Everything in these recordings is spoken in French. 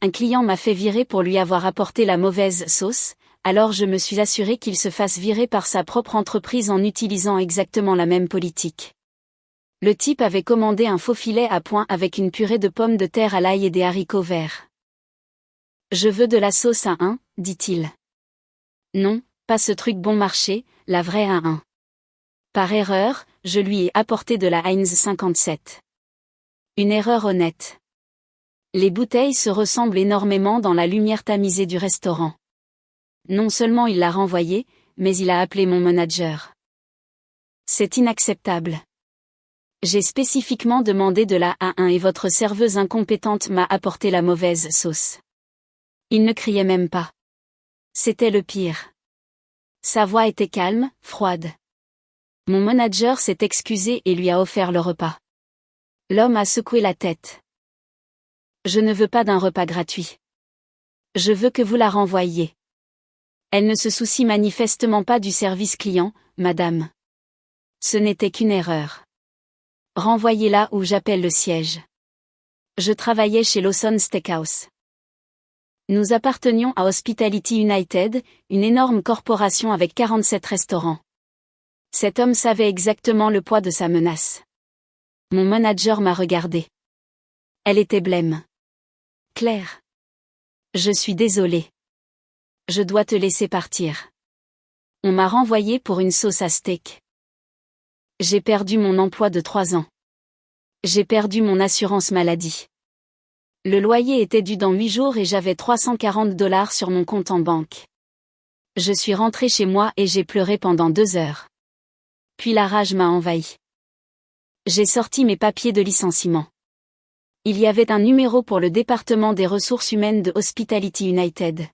un client m'a fait virer pour lui avoir apporté la mauvaise sauce, alors je me suis assuré qu'il se fasse virer par sa propre entreprise en utilisant exactement la même politique. Le type avait commandé un faux filet à point avec une purée de pommes de terre à l'ail et des haricots verts. Je veux de la sauce à 1, dit-il. Non, pas ce truc bon marché, la vraie à 1. Par erreur, je lui ai apporté de la Heinz 57. Une erreur honnête. Les bouteilles se ressemblent énormément dans la lumière tamisée du restaurant. Non seulement il l'a renvoyé, mais il a appelé mon manager. C'est inacceptable. J'ai spécifiquement demandé de la A1 et votre serveuse incompétente m'a apporté la mauvaise sauce. Il ne criait même pas. C'était le pire. Sa voix était calme, froide. Mon manager s'est excusé et lui a offert le repas. L'homme a secoué la tête. Je ne veux pas d'un repas gratuit. Je veux que vous la renvoyiez. Elle ne se soucie manifestement pas du service client, madame. Ce n'était qu'une erreur. Renvoyez-la ou j'appelle le siège. Je travaillais chez Lawson Steakhouse. Nous appartenions à Hospitality United, une énorme corporation avec 47 restaurants. Cet homme savait exactement le poids de sa menace. Mon manager m'a regardé. Elle était blême. Claire. Je suis désolée. Je dois te laisser partir. On m'a renvoyé pour une sauce à steak. J'ai perdu mon emploi de 3 ans. J'ai perdu mon assurance maladie. Le loyer était dû dans 8 jours et j'avais $340 sur mon compte en banque. Je suis rentrée chez moi et j'ai pleuré pendant 2 heures. Puis la rage m'a envahi. J'ai sorti mes papiers de licenciement. Il y avait un numéro pour le département des ressources humaines de Hospitality United.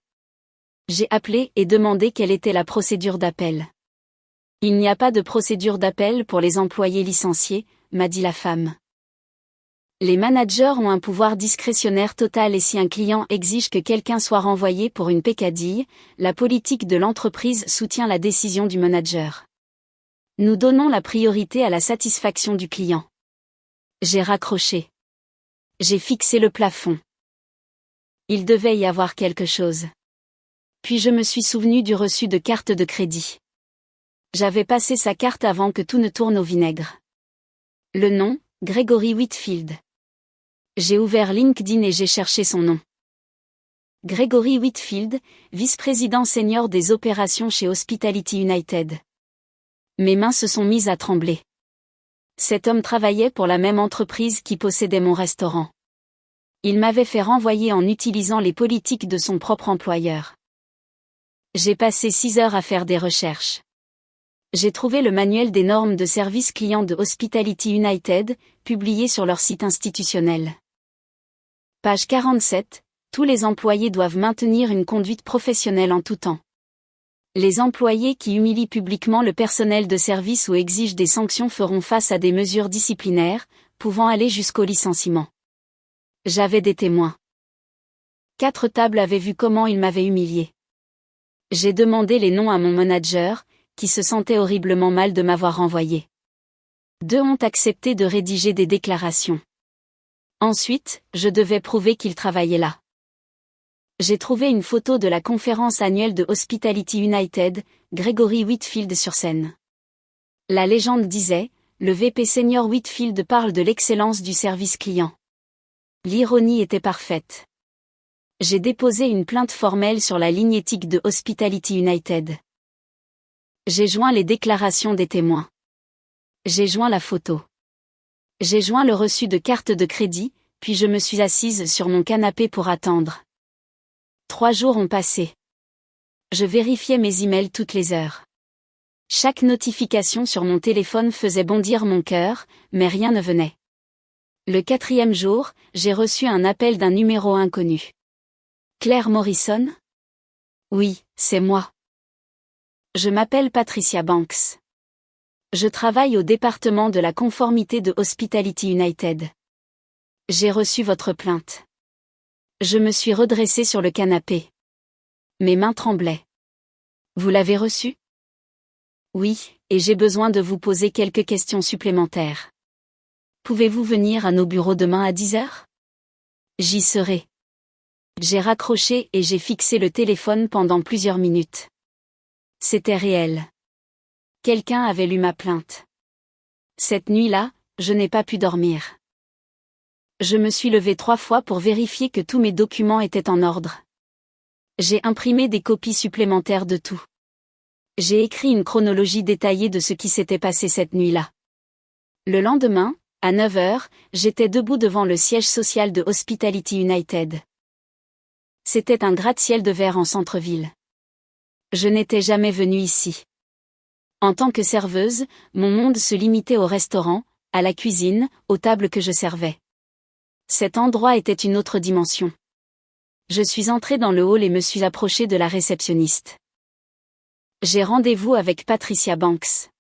J'ai appelé et demandé quelle était la procédure d'appel. Il n'y a pas de procédure d'appel pour les employés licenciés, m'a dit la femme. Les managers ont un pouvoir discrétionnaire total et si un client exige que quelqu'un soit renvoyé pour une peccadille, la politique de l'entreprise soutient la décision du manager. Nous donnons la priorité à la satisfaction du client. J'ai raccroché. J'ai fixé le plafond. Il devait y avoir quelque chose. Puis je me suis souvenu du reçu de carte de crédit. J'avais passé sa carte avant que tout ne tourne au vinaigre. Le nom, Gregory Whitfield. J'ai ouvert LinkedIn et j'ai cherché son nom. Gregory Whitfield, vice-président senior des opérations chez Hospitality United. Mes mains se sont mises à trembler. Cet homme travaillait pour la même entreprise qui possédait mon restaurant. Il m'avait fait renvoyer en utilisant les politiques de son propre employeur. J'ai passé 6 heures à faire des recherches. J'ai trouvé le manuel des normes de service client de Hospitality United, publié sur leur site institutionnel. Page 47, tous les employés doivent maintenir une conduite professionnelle en tout temps. Les employés qui humilient publiquement le personnel de service ou exigent des sanctions feront face à des mesures disciplinaires, pouvant aller jusqu'au licenciement. J'avais des témoins. 4 tables avaient vu comment il m'avait humilié. J'ai demandé les noms à mon manager, qui se sentait horriblement mal de m'avoir renvoyé. 2 ont accepté de rédiger des déclarations. Ensuite, je devais prouver qu'il travaillait là. J'ai trouvé une photo de la conférence annuelle de Hospitality United, Gregory Whitfield sur scène. La légende disait, le VP senior Whitfield parle de l'excellence du service client. L'ironie était parfaite. J'ai déposé une plainte formelle sur la ligne éthique de Hospitality United. J'ai joint les déclarations des témoins. J'ai joint la photo. J'ai joint le reçu de carte de crédit, puis je me suis assise sur mon canapé pour attendre. 3 jours ont passé. Je vérifiais mes emails toutes les heures. Chaque notification sur mon téléphone faisait bondir mon cœur, mais rien ne venait. Le 4e jour, j'ai reçu un appel d'un numéro inconnu. Claire Morrison ? Oui, c'est moi. Je m'appelle Patricia Banks. Je travaille au département de la conformité de Hospitality United. J'ai reçu votre plainte. Je me suis redressée sur le canapé. Mes mains tremblaient. Vous l'avez reçue ? Oui, et j'ai besoin de vous poser quelques questions supplémentaires. Pouvez-vous venir à nos bureaux demain à 10 heures ? J'y serai. J'ai raccroché et j'ai fixé le téléphone pendant plusieurs minutes. C'était réel. Quelqu'un avait lu ma plainte. Cette nuit-là, je n'ai pas pu dormir. Je me suis levée 3 fois pour vérifier que tous mes documents étaient en ordre. J'ai imprimé des copies supplémentaires de tout. J'ai écrit une chronologie détaillée de ce qui s'était passé cette nuit-là. Le lendemain, à 9 heures, j'étais debout devant le siège social de Hospitality United. C'était un gratte-ciel de verre en centre-ville. Je n'étais jamais venue ici. En tant que serveuse, mon monde se limitait au restaurant, à la cuisine, aux tables que je servais. Cet endroit était une autre dimension. Je suis entrée dans le hall et me suis approchée de la réceptionniste. J'ai rendez-vous avec Patricia Banks.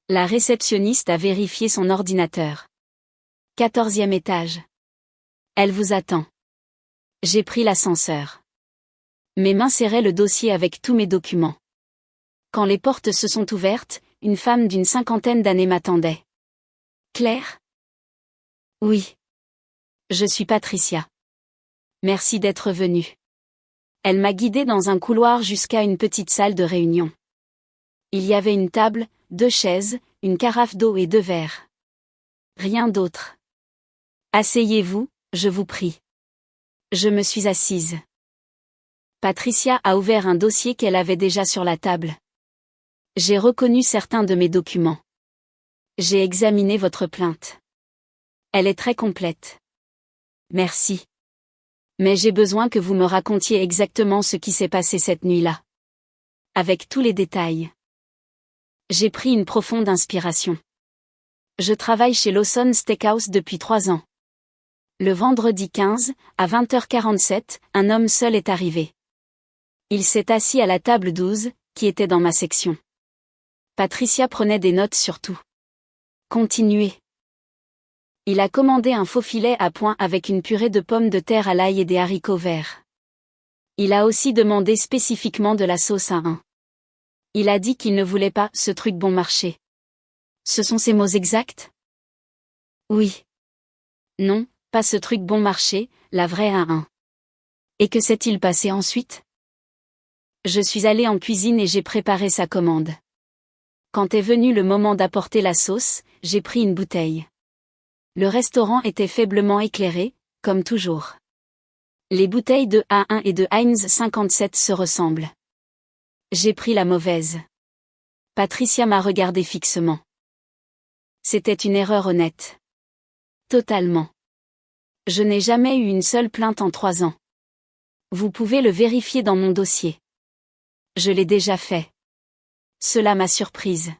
La réceptionniste a vérifié son ordinateur. 14e étage. Elle vous attend. J'ai pris l'ascenseur. Mes mains serraient le dossier avec tous mes documents. Quand les portes se sont ouvertes, une femme d'une 50aine d'années m'attendait. Claire ? Oui. Je suis Patricia. Merci d'être venue. Elle m'a guidée dans un couloir jusqu'à une petite salle de réunion. Il y avait une table, 2 chaises, une carafe d'eau et 2 verres. Rien d'autre. Asseyez-vous, je vous prie. Je me suis assise. Patricia a ouvert un dossier qu'elle avait déjà sur la table. J'ai reconnu certains de mes documents. J'ai examiné votre plainte. Elle est très complète. Merci. Mais j'ai besoin que vous me racontiez exactement ce qui s'est passé cette nuit-là. Avec tous les détails. J'ai pris une profonde inspiration. Je travaille chez Lawson Steakhouse depuis 3 ans. Le vendredi 15, à 20h47, un homme seul est arrivé. Il s'est assis à la table 12, qui était dans ma section. Patricia prenait des notes sur tout. Continuez. Il a commandé un faux filet à point avec une purée de pommes de terre à l'ail et des haricots verts. Il a aussi demandé spécifiquement de la sauce à 1. Il a dit qu'il ne voulait pas ce truc bon marché. Ce sont ses mots exacts ? Oui. Non, pas ce truc bon marché, la vraie à 1. Et que s'est-il passé ensuite ? Je suis allée en cuisine et j'ai préparé sa commande. Quand est venu le moment d'apporter la sauce, j'ai pris une bouteille. Le restaurant était faiblement éclairé, comme toujours. Les bouteilles de A1 et de Heinz 57 se ressemblent. J'ai pris la mauvaise. Patricia m'a regardé fixement. C'était une erreur honnête. Totalement. Je n'ai jamais eu une seule plainte en 3 ans. Vous pouvez le vérifier dans mon dossier. Je l'ai déjà fait. Cela m'a surprise.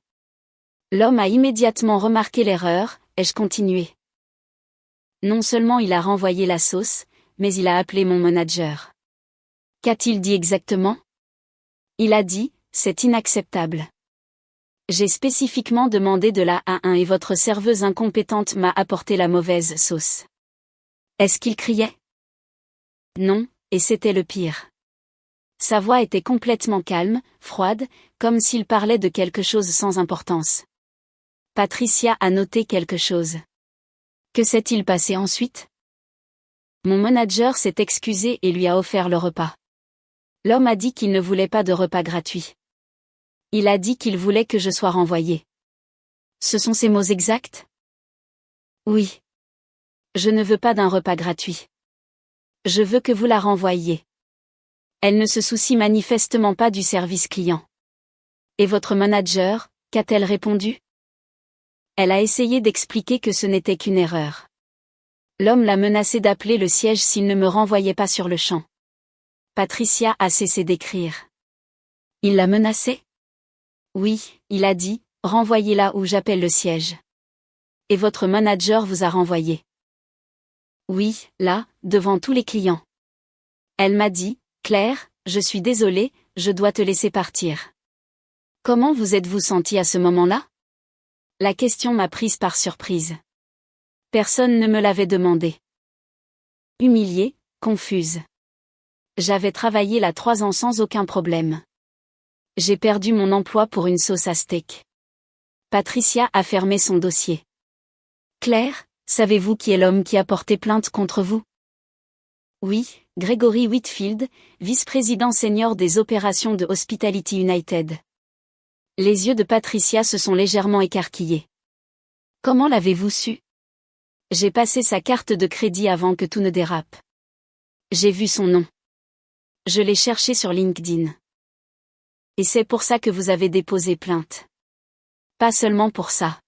L'homme a immédiatement remarqué l'erreur, ai-je continué. Non seulement il a renvoyé la sauce, mais il a appelé mon manager. Qu'a-t-il dit exactement ? Il a dit, c'est inacceptable. J'ai spécifiquement demandé de la A1 et votre serveuse incompétente m'a apporté la mauvaise sauce. Est-ce qu'il criait ? Non, et c'était le pire. Sa voix était complètement calme, froide, comme s'il parlait de quelque chose sans importance. Patricia a noté quelque chose. Que s'est-il passé ensuite ? Mon manager s'est excusé et lui a offert le repas. L'homme a dit qu'il ne voulait pas de repas gratuit. Il a dit qu'il voulait que je sois renvoyée. Ce sont ses mots exacts ? Oui. Je ne veux pas d'un repas gratuit. Je veux que vous la renvoyiez. Elle ne se soucie manifestement pas du service client. Et votre manager, qu'a-t-elle répondu ? Elle a essayé d'expliquer que ce n'était qu'une erreur. L'homme l'a menacé d'appeler le siège s'il ne me renvoyait pas sur le champ. Patricia a cessé d'écrire. Il l'a menacé ? Oui, il a dit, renvoyez-la ou j'appelle le siège. Et votre manager vous a renvoyé ? Oui, là, devant tous les clients. Elle m'a dit, Claire, je suis désolée, je dois te laisser partir. Comment vous êtes-vous sentie à ce moment-là ? La question m'a prise par surprise. Personne ne me l'avait demandé. Humiliée, confuse. J'avais travaillé là 3 ans sans aucun problème. J'ai perdu mon emploi pour une sauce à steak. Patricia a fermé son dossier. Claire, savez-vous qui est l'homme qui a porté plainte contre vous ? Oui, Gregory Whitfield, vice-président senior des opérations de Hospitality United. Les yeux de Patricia se sont légèrement écarquillés. Comment l'avez-vous su? J'ai passé sa carte de crédit avant que tout ne dérape. J'ai vu son nom. Je l'ai cherché sur LinkedIn. Et c'est pour ça que vous avez déposé plainte. Pas seulement pour ça.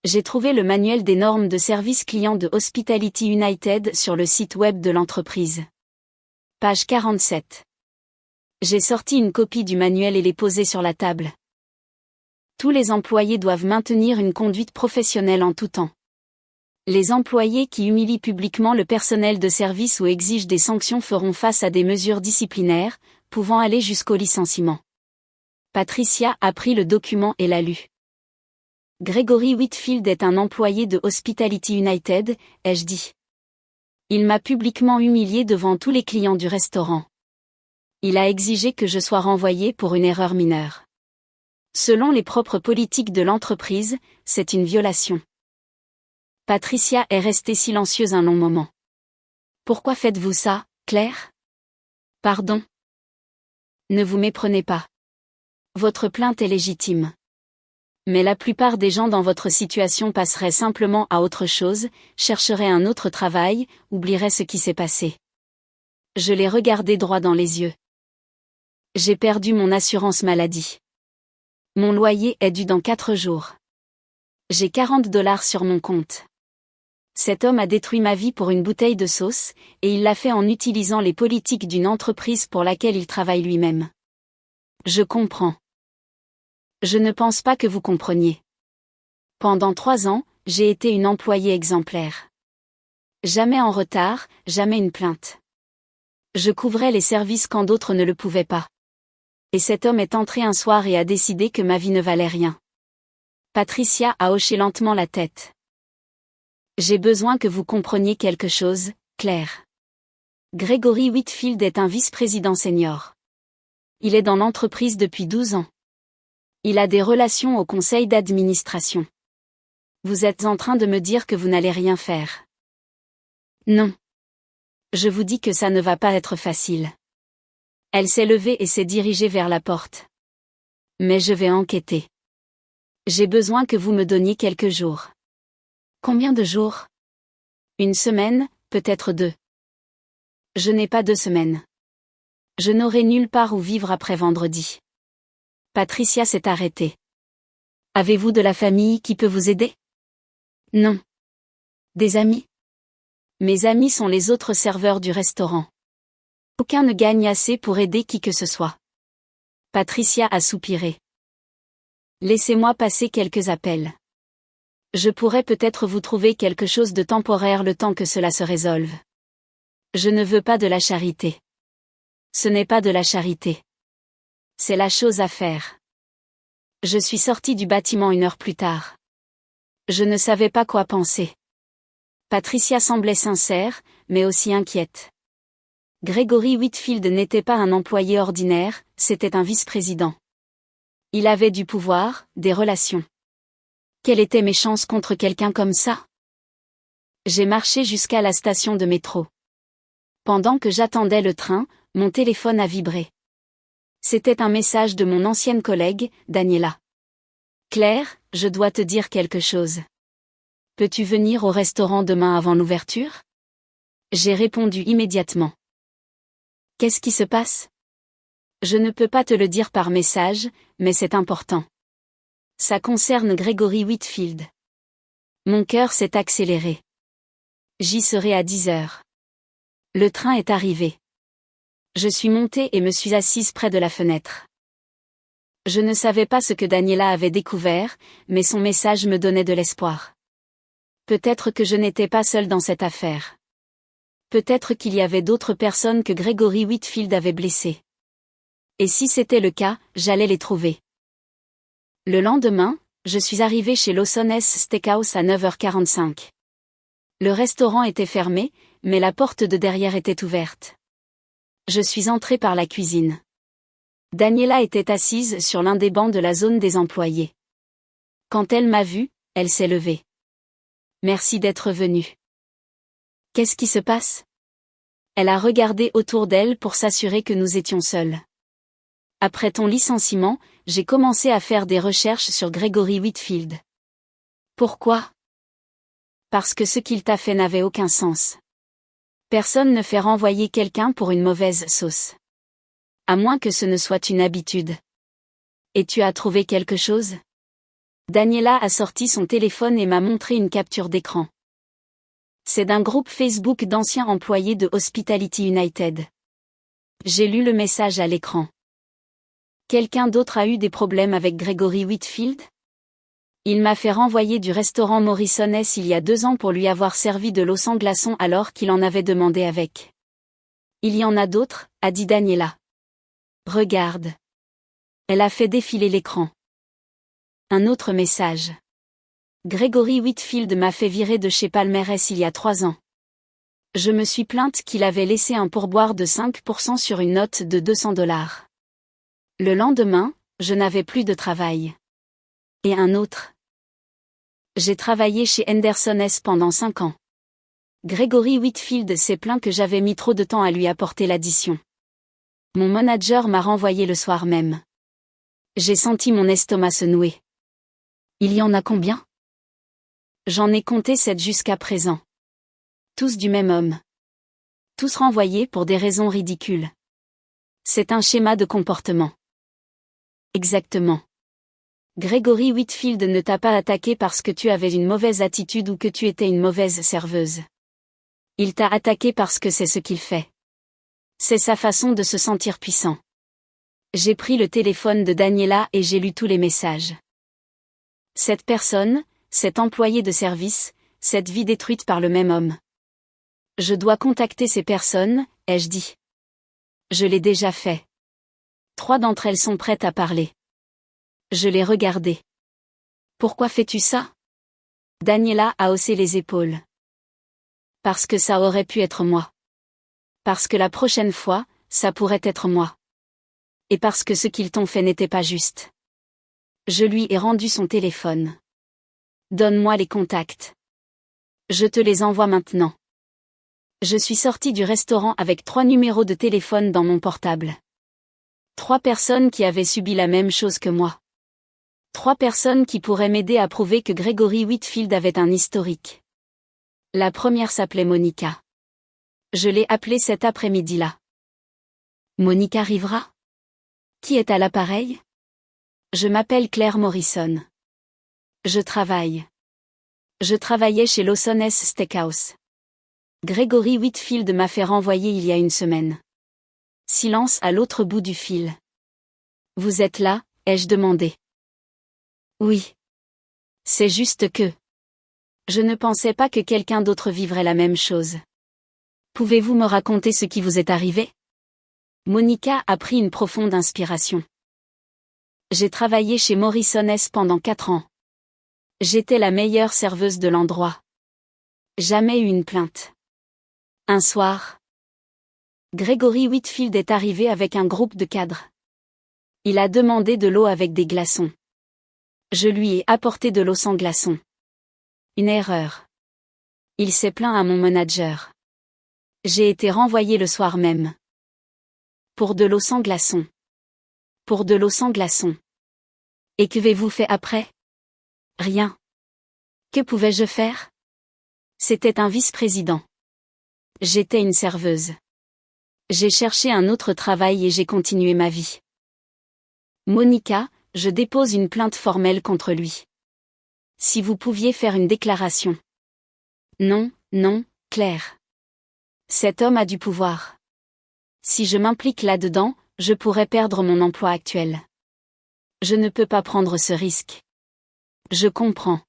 J'ai trouvé le manuel des normes de service client de Hospitality United sur le site web de l'entreprise. Page 47. J'ai sorti une copie du manuel et l'ai posée sur la table. Tous les employés doivent maintenir une conduite professionnelle en tout temps. Les employés qui humilient publiquement le personnel de service ou exigent des sanctions feront face à des mesures disciplinaires, pouvant aller jusqu'au licenciement. Patricia a pris le document et l'a lu. Gregory Whitfield est un employé de Hospitality United, ai-je dit. Il m'a publiquement humilié devant tous les clients du restaurant. Il a exigé que je sois renvoyé pour une erreur mineure. Selon les propres politiques de l'entreprise, c'est une violation. Patricia est restée silencieuse un long moment. Pourquoi faites-vous ça, Claire? Pardon. Ne vous méprenez pas. Votre plainte est légitime. Mais la plupart des gens dans votre situation passeraient simplement à autre chose, chercheraient un autre travail, oublieraient ce qui s'est passé. Je l'ai regardé droit dans les yeux. J'ai perdu mon assurance maladie. Mon loyer est dû dans 4 jours. J'ai $40 sur mon compte. Cet homme a détruit ma vie pour une bouteille de sauce, et il l'a fait en utilisant les politiques d'une entreprise pour laquelle il travaille lui-même. Je comprends. Je ne pense pas que vous compreniez. Pendant 3 ans, j'ai été une employée exemplaire. Jamais en retard, jamais une plainte. Je couvrais les services quand d'autres ne le pouvaient pas. Et cet homme est entré un soir et a décidé que ma vie ne valait rien. Patricia a hoché lentement la tête. J'ai besoin que vous compreniez quelque chose, Claire. Gregory Whitfield est un vice-président senior. Il est dans l'entreprise depuis 12 ans. Il a des relations au conseil d'administration. Vous êtes en train de me dire que vous n'allez rien faire. Non. Je vous dis que ça ne va pas être facile. Elle s'est levée et s'est dirigée vers la porte. Mais je vais enquêter. J'ai besoin que vous me donniez quelques jours. Combien de jours? 1 semaine, peut-être 2. Je n'ai pas 2 semaines. Je n'aurai nulle part où vivre après vendredi. Patricia s'est arrêtée. Avez-vous de la famille qui peut vous aider? Non. Des amis? Mes amis sont les autres serveurs du restaurant. Aucun ne gagne assez pour aider qui que ce soit. Patricia a soupiré. Laissez-moi passer quelques appels. Je pourrais peut-être vous trouver quelque chose de temporaire le temps que cela se résolve. Je ne veux pas de la charité. Ce n'est pas de la charité. C'est la chose à faire. Je suis sortie du bâtiment 1 heure plus tard. Je ne savais pas quoi penser. Patricia semblait sincère, mais aussi inquiète. Gregory Whitfield n'était pas un employé ordinaire, c'était un vice-président. Il avait du pouvoir, des relations. Quelles étaient mes chances contre quelqu'un comme ça? J'ai marché jusqu'à la station de métro. Pendant que j'attendais le train, mon téléphone a vibré. C'était un message de mon ancienne collègue, Daniela. Claire, je dois te dire quelque chose. Peux-tu venir au restaurant demain avant l'ouverture? J'ai répondu immédiatement. Qu'est-ce qui se passe? Je ne peux pas te le dire par message, mais c'est important. Ça concerne Gregory Whitfield. Mon cœur s'est accéléré. J'y serai à 10 heures. Le train est arrivé. Je suis montée et me suis assise près de la fenêtre. Je ne savais pas ce que Daniela avait découvert, mais son message me donnait de l'espoir. Peut-être que je n'étais pas seule dans cette affaire. Peut-être qu'il y avait d'autres personnes que Gregory Whitfield avait blessées. Et si c'était le cas, j'allais les trouver. Le lendemain, je suis arrivée chez Lawson's Steakhouse à 9h45. Le restaurant était fermé, mais la porte de derrière était ouverte. Je suis entrée par la cuisine. Daniela était assise sur l'un des bancs de la zone des employés. Quand elle m'a vue, elle s'est levée. Merci d'être venue. Qu'est-ce qui se passe? Elle a regardé autour d'elle pour s'assurer que nous étions seuls. Après ton licenciement, j'ai commencé à faire des recherches sur Gregory Whitfield. Pourquoi? Parce que ce qu'il t'a fait n'avait aucun sens. Personne ne fait renvoyer quelqu'un pour une mauvaise sauce. À moins que ce ne soit une habitude. Et tu as trouvé quelque chose? Daniela a sorti son téléphone et m'a montré une capture d'écran. C'est d'un groupe Facebook d'anciens employés de Hospitality United. J'ai lu le message à l'écran. Quelqu'un d'autre a eu des problèmes avec Gregory Whitfield? Il m'a fait renvoyer du restaurant Morrison's il y a 2 ans pour lui avoir servi de l'eau sans glaçons alors qu'il en avait demandé avec. Il y en a d'autres, a dit Daniela. Regarde. Elle a fait défiler l'écran. Un autre message. Gregory Whitfield m'a fait virer de chez Palmer's il y a 3 ans. Je me suis plainte qu'il avait laissé un pourboire de 5% sur une note de $200. Le lendemain, je n'avais plus de travail. Et un autre. J'ai travaillé chez Henderson's pendant 5 ans. Gregory Whitfield s'est plaint que j'avais mis trop de temps à lui apporter l'addition. Mon manager m'a renvoyé le soir même. J'ai senti mon estomac se nouer. Il y en a combien? J'en ai compté 7 jusqu'à présent. Tous du même homme. Tous renvoyés pour des raisons ridicules. C'est un schéma de comportement. Exactement. Gregory Whitfield ne t'a pas attaqué parce que tu avais une mauvaise attitude ou que tu étais une mauvaise serveuse. Il t'a attaqué parce que c'est ce qu'il fait. C'est sa façon de se sentir puissant. J'ai pris le téléphone de Daniela et j'ai lu tous les messages. Cette personne, cet employé de service, cette vie détruite par le même homme. Je dois contacter ces personnes, ai-je dit. Je l'ai déjà fait. 3 d'entre elles sont prêtes à parler. Je l'ai regardé. Pourquoi fais-tu ça? Daniela a haussé les épaules. Parce que ça aurait pu être moi. Parce que la prochaine fois, ça pourrait être moi. Et parce que ce qu'ils t'ont fait n'était pas juste. Je lui ai rendu son téléphone. Donne-moi les contacts. Je te les envoie maintenant. Je suis sortie du restaurant avec 3 numéros de téléphone dans mon portable. 3 personnes qui avaient subi la même chose que moi. 3 personnes qui pourraient m'aider à prouver que Gregory Whitfield avait un historique. La première s'appelait Monica. Je l'ai appelée cet après-midi-là. Monica arrivera? Qui est à l'appareil? Je m'appelle Claire Morrison. Je travaille. Je travaillais chez Lawson's Steakhouse. Gregory Whitfield m'a fait renvoyer il y a 1 semaine. Silence à l'autre bout du fil. Vous êtes là, ai-je demandé. Oui. C'est juste que. Je ne pensais pas que quelqu'un d'autre vivrait la même chose. Pouvez-vous me raconter ce qui vous est arrivé? Monica a pris une profonde inspiration. J'ai travaillé chez Morrison's pendant 4 ans. J'étais la meilleure serveuse de l'endroit. Jamais eu une plainte. Un soir, Gregory Whitfield est arrivé avec un groupe de cadres. Il a demandé de l'eau avec des glaçons. Je lui ai apporté de l'eau sans glaçons. Une erreur. Il s'est plaint à mon manager. J'ai été renvoyé le soir même. Pour de l'eau sans glaçons. Pour de l'eau sans glaçons. Et qu'avez-vous fait après? Rien. Que pouvais-je faire? C'était un vice-président. J'étais une serveuse. J'ai cherché un autre travail et j'ai continué ma vie. Monica, je dépose une plainte formelle contre lui. Si vous pouviez faire une déclaration. Non, non, Claire. Cet homme a du pouvoir. Si je m'implique là-dedans, je pourrais perdre mon emploi actuel. Je ne peux pas prendre ce risque. Je comprends.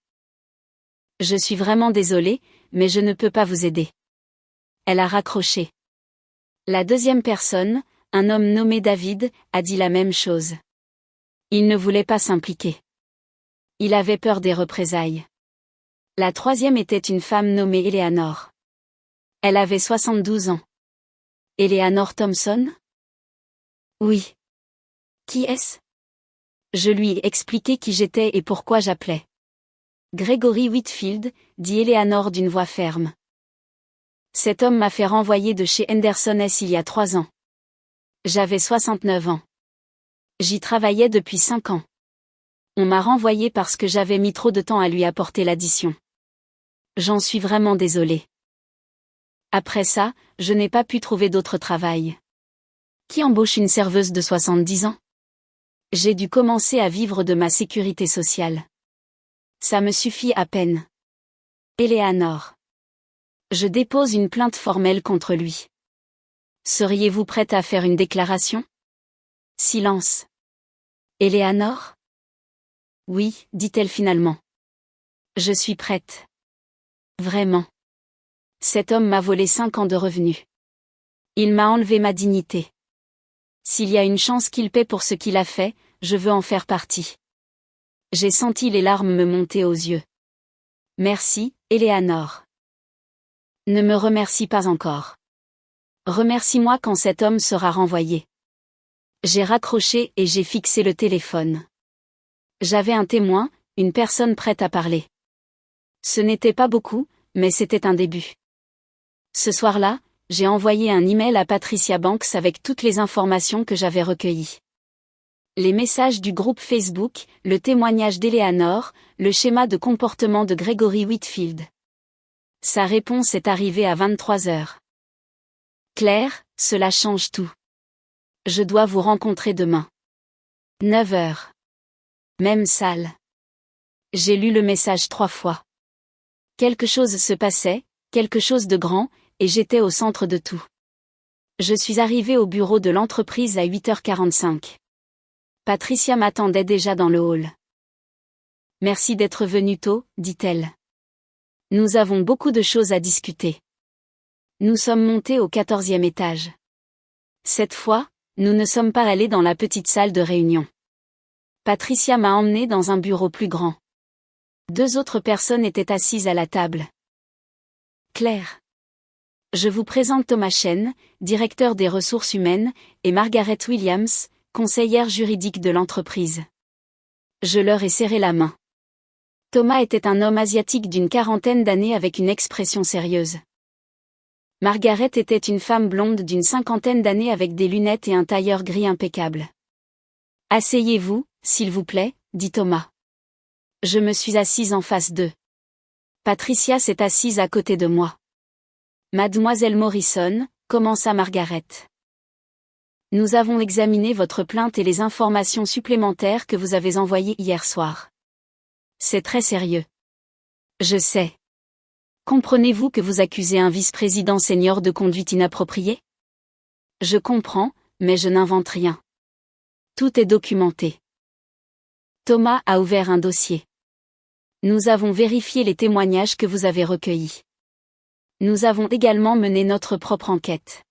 Je suis vraiment désolée, mais je ne peux pas vous aider. Elle a raccroché. La deuxième personne, un homme nommé David, a dit la même chose. Il ne voulait pas s'impliquer. Il avait peur des représailles. La troisième était une femme nommée Eleanor. Elle avait 72 ans. Eleanor Thompson? Oui. Qui est-ce? Je lui ai expliqué qui j'étais et pourquoi j'appelais. Gregory Whitfield, dit Eleanor d'une voix ferme. Cet homme m'a fait renvoyer de chez Henderson S il y a 3 ans. J'avais 69 ans. J'y travaillais depuis 5 ans. On m'a renvoyé parce que j'avais mis trop de temps à lui apporter l'addition. J'en suis vraiment désolé. Après ça, je n'ai pas pu trouver d'autre travail. Qui embauche une serveuse de 70 ans? J'ai dû commencer à vivre de ma sécurité sociale. Ça me suffit à peine. Eleanor. Je dépose une plainte formelle contre lui. Seriez-vous prête à faire une déclaration? Silence. Eleanor? Oui, dit-elle finalement. Je suis prête. Vraiment. Cet homme m'a volé 5 ans de revenus. Il m'a enlevé ma dignité. S'il y a une chance qu'il paie pour ce qu'il a fait, je veux en faire partie. J'ai senti les larmes me monter aux yeux. Merci, Eleanor. Ne me remercie pas encore. Remercie-moi quand cet homme sera renvoyé. J'ai raccroché et j'ai fixé le téléphone. J'avais un témoin, une personne prête à parler. Ce n'était pas beaucoup, mais c'était un début. Ce soir-là, j'ai envoyé un email à Patricia Banks avec toutes les informations que j'avais recueillies. Les messages du groupe Facebook, le témoignage d'Eleanor, le schéma de comportement de Gregory Whitfield. Sa réponse est arrivée à 23 heures. Claire, cela change tout. Je dois vous rencontrer demain. 9 heures. Même salle. J'ai lu le message 3 fois. Quelque chose se passait, quelque chose de grand, et j'étais au centre de tout. Je suis arrivée au bureau de l'entreprise à 8h45. Patricia m'attendait déjà dans le hall. Merci d'être venue tôt, dit-elle. Nous avons beaucoup de choses à discuter. Nous sommes montés au 14e étage. Cette fois, nous ne sommes pas allés dans la petite salle de réunion. Patricia m'a emmenée dans un bureau plus grand. 2 autres personnes étaient assises à la table. Claire. Je vous présente Thomas Chen, directeur des ressources humaines, et Margaret Williams, conseillère juridique de l'entreprise. Je leur ai serré la main. Thomas était un homme asiatique d'une 40aine d'années avec une expression sérieuse. Margaret était une femme blonde d'une 50aine d'années avec des lunettes et un tailleur gris impeccable. Asseyez-vous, s'il vous plaît, dit Thomas. Je me suis assise en face d'eux. Patricia s'est assise à côté de moi. Mademoiselle Morrison, commença Margaret. Nous avons examiné votre plainte et les informations supplémentaires que vous avez envoyées hier soir. C'est très sérieux. Je sais. Comprenez-vous que vous accusez un vice-président senior de conduite inappropriée? Je comprends, mais je n'invente rien. Tout est documenté. Thomas a ouvert un dossier. Nous avons vérifié les témoignages que vous avez recueillis. Nous avons également mené notre propre enquête.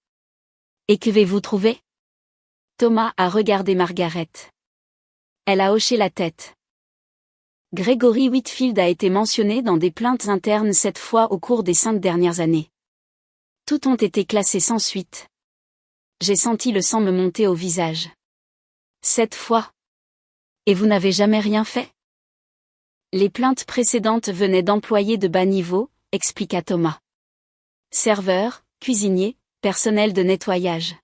Et qu'avez-vous trouvé? Thomas a regardé Margaret. Elle a hoché la tête. Gregory Whitfield a été mentionné dans des plaintes internes 7 fois au cours des 5 dernières années. Toutes ont été classées sans suite. J'ai senti le sang me monter au visage. 7 fois. Et vous n'avez jamais rien fait? Les plaintes précédentes venaient d'employés de bas niveau, expliqua Thomas. Serveurs, cuisiniers, personnel de nettoyage.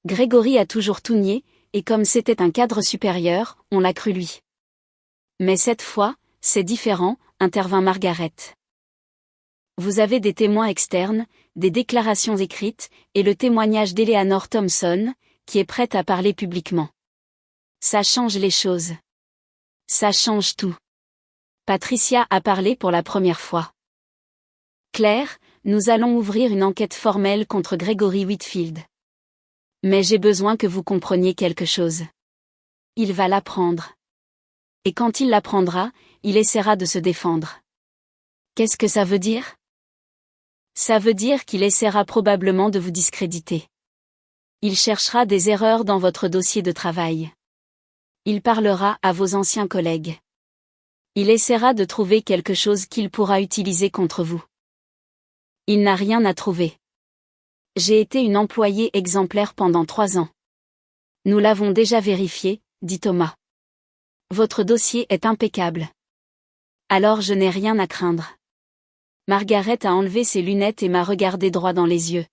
Gregory a toujours tout nié, et comme c'était un cadre supérieur, on l'a cru lui. Mais cette fois, c'est différent, intervint Margaret. Vous avez des témoins externes, des déclarations écrites, et le témoignage d'Eleanor Thompson, qui est prête à parler publiquement. Ça change les choses. Ça change tout. Patricia a parlé pour la première fois. Claire, nous allons ouvrir une enquête formelle contre Gregory Whitfield. Mais j'ai besoin que vous compreniez quelque chose. Il va l'apprendre. Et quand il l'apprendra, il essaiera de se défendre. Qu'est-ce que ça veut dire? Ça veut dire qu'il essaiera probablement de vous discréditer. Il cherchera des erreurs dans votre dossier de travail. Il parlera à vos anciens collègues. Il essaiera de trouver quelque chose qu'il pourra utiliser contre vous. Il n'a rien à trouver. J'ai été une employée exemplaire pendant 3 ans. Nous l'avons déjà vérifié, dit Thomas. Votre dossier est impeccable. Alors je n'ai rien à craindre. Margaret a enlevé ses lunettes et m'a regardé droit dans les yeux.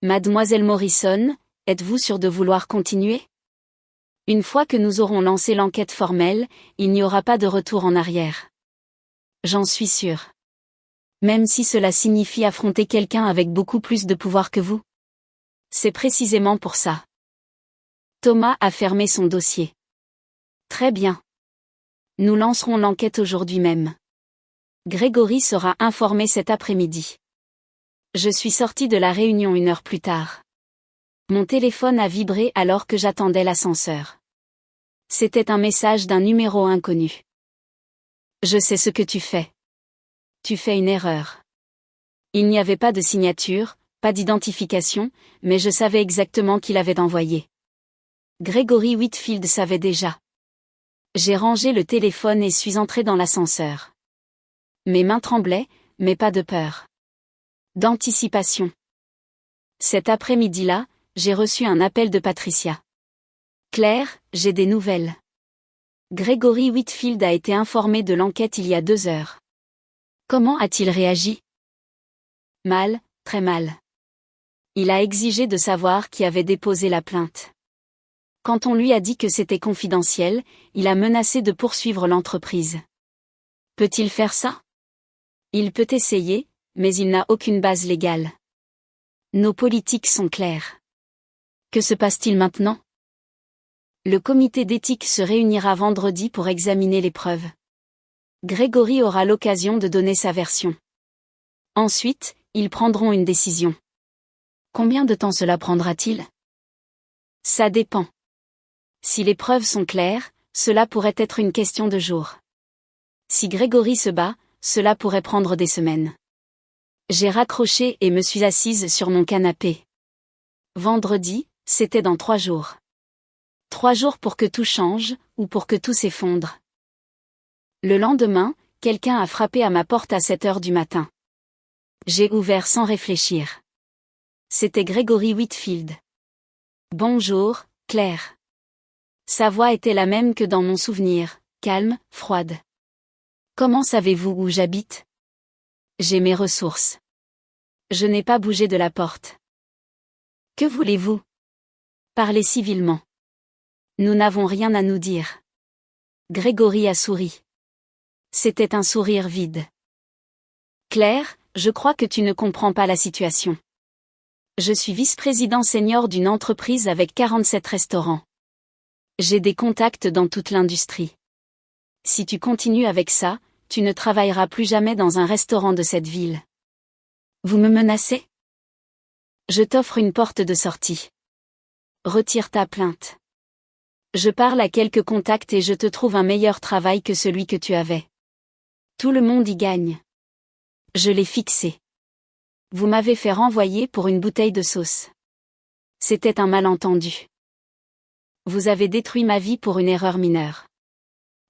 Mademoiselle Morrison, êtes-vous sûre de vouloir continuer? Une fois que nous aurons lancé l'enquête formelle, il n'y aura pas de retour en arrière. J'en suis sûre. Même si cela signifie affronter quelqu'un avec beaucoup plus de pouvoir que vous. C'est précisément pour ça. Thomas a fermé son dossier. Très bien. Nous lancerons l'enquête aujourd'hui même. Grégory sera informé cet après-midi. Je suis sortie de la réunion 1 heure plus tard. Mon téléphone a vibré alors que j'attendais l'ascenseur. C'était un message d'un numéro inconnu. Je sais ce que tu fais. Tu fais une erreur. Il n'y avait pas de signature, pas d'identification, mais je savais exactement qui l'avait envoyé. Grégory Whitfield savait déjà. J'ai rangé le téléphone et suis entrée dans l'ascenseur. Mes mains tremblaient, mais pas de peur. D'anticipation. Cet après-midi-là, j'ai reçu un appel de Patricia. Claire, j'ai des nouvelles. Grégory Whitfield a été informé de l'enquête il y a 2 heures. Comment a-t-il réagi? Mal, très mal. Il a exigé de savoir qui avait déposé la plainte. Quand on lui a dit que c'était confidentiel, il a menacé de poursuivre l'entreprise. Peut-il faire ça? Il peut essayer, mais il n'a aucune base légale. Nos politiques sont claires. Que se passe-t-il maintenant? Le comité d'éthique se réunira vendredi pour examiner les preuves. Grégory aura l'occasion de donner sa version. Ensuite, ils prendront une décision. Combien de temps cela prendra-t-il? Ça dépend. Si les preuves sont claires, cela pourrait être une question de jours. Si Grégory se bat, cela pourrait prendre des semaines. J'ai raccroché et me suis assise sur mon canapé. Vendredi, c'était dans 3 jours. 3 jours pour que tout change, ou pour que tout s'effondre. Le lendemain, quelqu'un a frappé à ma porte à 7 heures du matin. J'ai ouvert sans réfléchir. C'était Grégory Whitfield. Bonjour, Claire. Sa voix était la même que dans mon souvenir, calme, froide. Comment savez-vous où j'habite? J'ai mes ressources. Je n'ai pas bougé de la porte. Que voulez-vous? Parlez civilement. Nous n'avons rien à nous dire. Grégory a souri. C'était un sourire vide. Claire, je crois que tu ne comprends pas la situation. Je suis vice-président senior d'une entreprise avec 47 restaurants. J'ai des contacts dans toute l'industrie. Si tu continues avec ça, tu ne travailleras plus jamais dans un restaurant de cette ville. Vous me menacez? Je t'offre une porte de sortie. Retire ta plainte. Je parle à quelques contacts et je te trouve un meilleur travail que celui que tu avais. Tout le monde y gagne. Je l'ai fixé. Vous m'avez fait renvoyer pour une bouteille de sauce. C'était un malentendu. Vous avez détruit ma vie pour une erreur mineure.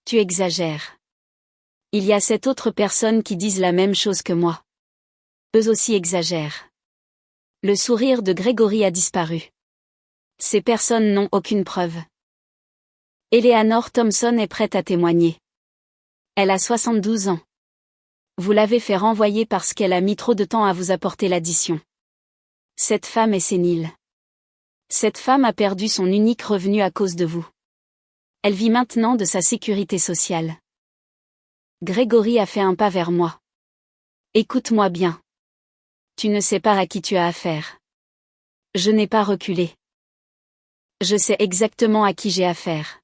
Tu exagères. Il y a 7 autres personnes qui disent la même chose que moi. Eux aussi exagèrent. Le sourire de Grégory a disparu. Ces personnes n'ont aucune preuve. Eleanor Thompson est prête à témoigner. Elle a 72 ans. Vous l'avez fait renvoyer parce qu'elle a mis trop de temps à vous apporter l'addition. Cette femme est sénile. Cette femme a perdu son unique revenu à cause de vous. Elle vit maintenant de sa sécurité sociale. Grégory a fait un pas vers moi. Écoute-moi bien. Tu ne sais pas à qui tu as affaire. Je n'ai pas reculé. Je sais exactement à qui j'ai affaire.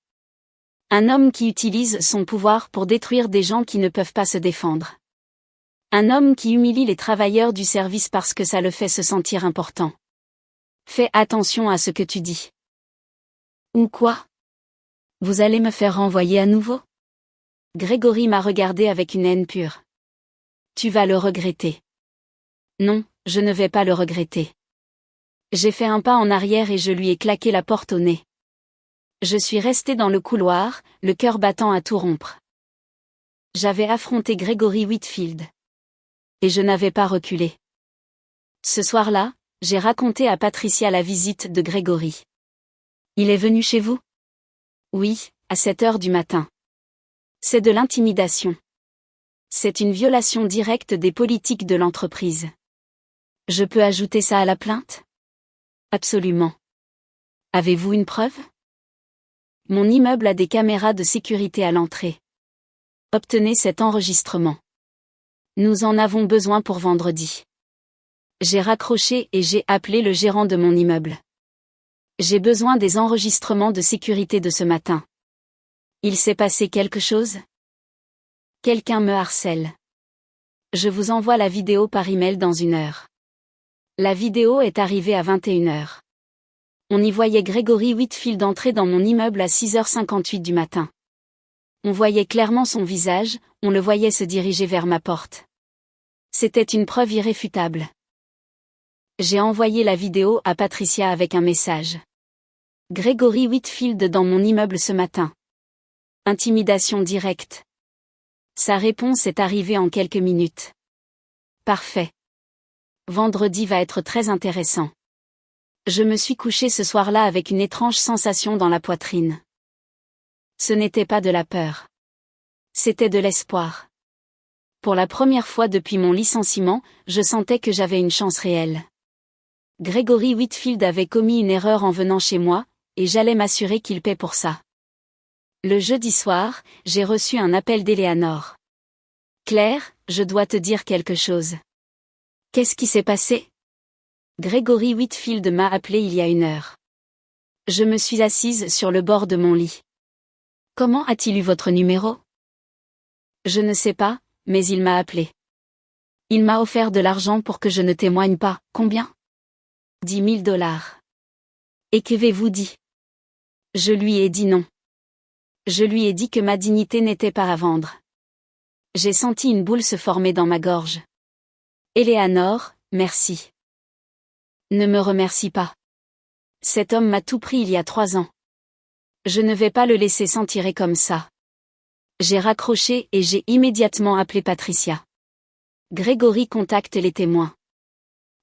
Un homme qui utilise son pouvoir pour détruire des gens qui ne peuvent pas se défendre. Un homme qui humilie les travailleurs du service parce que ça le fait se sentir important. Fais attention à ce que tu dis. Ou quoi? Vous allez me faire renvoyer à nouveau? Grégory m'a regardé avec une haine pure. Tu vas le regretter. Non, je ne vais pas le regretter. J'ai fait un pas en arrière et je lui ai claqué la porte au nez. Je suis resté dans le couloir, le cœur battant à tout rompre. J'avais affronté Grégory Whitfield. Et je n'avais pas reculé. Ce soir-là, j'ai raconté à Patricia la visite de Grégory. Il est venu chez vous? Oui, à 7 heures du matin. C'est de l'intimidation. C'est une violation directe des politiques de l'entreprise. Je peux ajouter ça à la plainte? Absolument. Avez-vous une preuve? Mon immeuble a des caméras de sécurité à l'entrée. Obtenez cet enregistrement. Nous en avons besoin pour vendredi. J'ai raccroché et j'ai appelé le gérant de mon immeuble. J'ai besoin des enregistrements de sécurité de ce matin. Il s'est passé quelque chose? Quelqu'un me harcèle. Je vous envoie la vidéo par email dans 1 heure. La vidéo est arrivée à 21 h. On y voyait Gregory Whitfield entrer dans mon immeuble à 6h58 du matin. On voyait clairement son visage, on le voyait se diriger vers ma porte. C'était une preuve irréfutable. J'ai envoyé la vidéo à Patricia avec un message. Gregory Whitfield dans mon immeuble ce matin. Intimidation directe. Sa réponse est arrivée en quelques minutes. Parfait. Vendredi va être très intéressant. Je me suis couché ce soir-là avec une étrange sensation dans la poitrine. Ce n'était pas de la peur. C'était de l'espoir. Pour la première fois depuis mon licenciement, je sentais que j'avais une chance réelle. Gregory Whitfield avait commis une erreur en venant chez moi, et j'allais m'assurer qu'il paie pour ça. Le jeudi soir, j'ai reçu un appel d'Eleanor. Claire, je dois te dire quelque chose. Qu'est-ce qui s'est passé? Gregory Whitfield m'a appelé il y a 1 heure. Je me suis assise sur le bord de mon lit. Comment a-t-il eu votre numéro? Je ne sais pas, mais il m'a appelé. Il m'a offert de l'argent pour que je ne témoigne pas. Combien? 10 000 $. Et qu'avez-vous dit? Je lui ai dit non. Je lui ai dit que ma dignité n'était pas à vendre. J'ai senti une boule se former dans ma gorge. Eleanor, merci. Ne me remercie pas. Cet homme m'a tout pris il y a 3 ans. Je ne vais pas le laisser s'en tirer comme ça. J'ai raccroché et j'ai immédiatement appelé Patricia. Gregory contacte les témoins.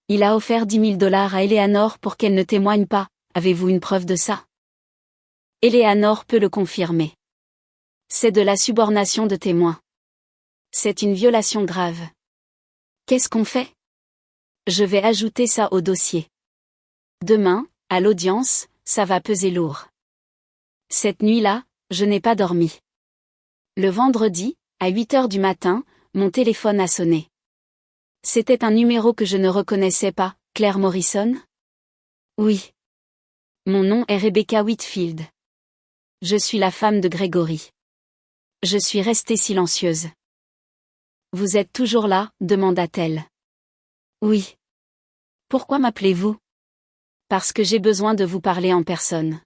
Il a offert 10 000 $ à Eleanor pour qu'elle ne témoigne pas. Avez-vous une preuve de ça? Eleanor peut le confirmer. C'est de la subornation de témoins. C'est une violation grave. Qu'est-ce qu'on fait? Je vais ajouter ça au dossier. Demain, à l'audience, ça va peser lourd. Cette nuit-là, je n'ai pas dormi. Le vendredi, à 8 h du matin, mon téléphone a sonné. C'était un numéro que je ne reconnaissais pas. Claire Morrison? Oui. Mon nom est Rebecca Whitfield. Je suis la femme de Gregory. Je suis restée silencieuse. Vous êtes toujours là? Demanda-t-elle. Oui. Pourquoi m'appelez-vous? Parce que j'ai besoin de vous parler en personne.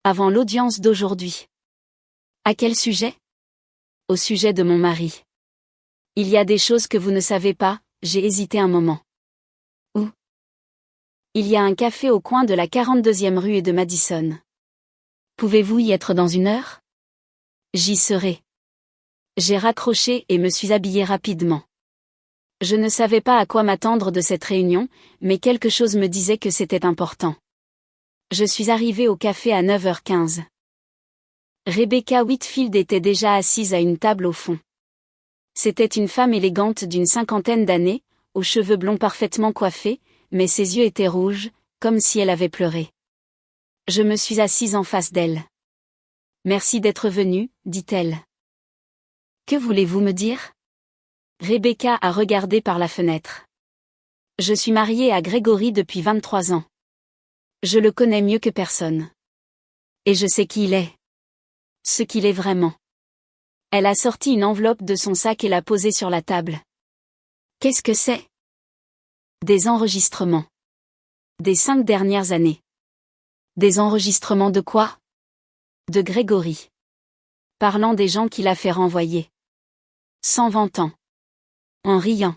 Avant l'audience d'aujourd'hui. À quel sujet? Au sujet de mon mari. Il y a des choses que vous ne savez pas, j'ai hésité un moment. Où? Il y a un café au coin de la 42e rue et de Madison. Pouvez-vous y être dans 1 heure? J'y serai. J'ai raccroché et me suis habillée rapidement. Je ne savais pas à quoi m'attendre de cette réunion, mais quelque chose me disait que c'était important. Je suis arrivée au café à 9h15. Rebecca Whitfield était déjà assise à une table au fond. C'était une femme élégante d'une 50aine d'années, aux cheveux blonds parfaitement coiffés, mais ses yeux étaient rouges, comme si elle avait pleuré. Je me suis assise en face d'elle. Merci d'être venue, dit-elle. Que voulez-vous me dire? Rebecca a regardé par la fenêtre. Je suis mariée à Gregory depuis 23 ans. Je le connais mieux que personne. Et je sais qui il est. Ce qu'il est vraiment. Elle a sorti une enveloppe de son sac et l'a posée sur la table. Qu'est-ce que c'est? Des enregistrements. Des 5 dernières années. Des enregistrements de quoi? De Gregory. Parlant des gens qu'il a fait renvoyer. S'en vantant. En riant.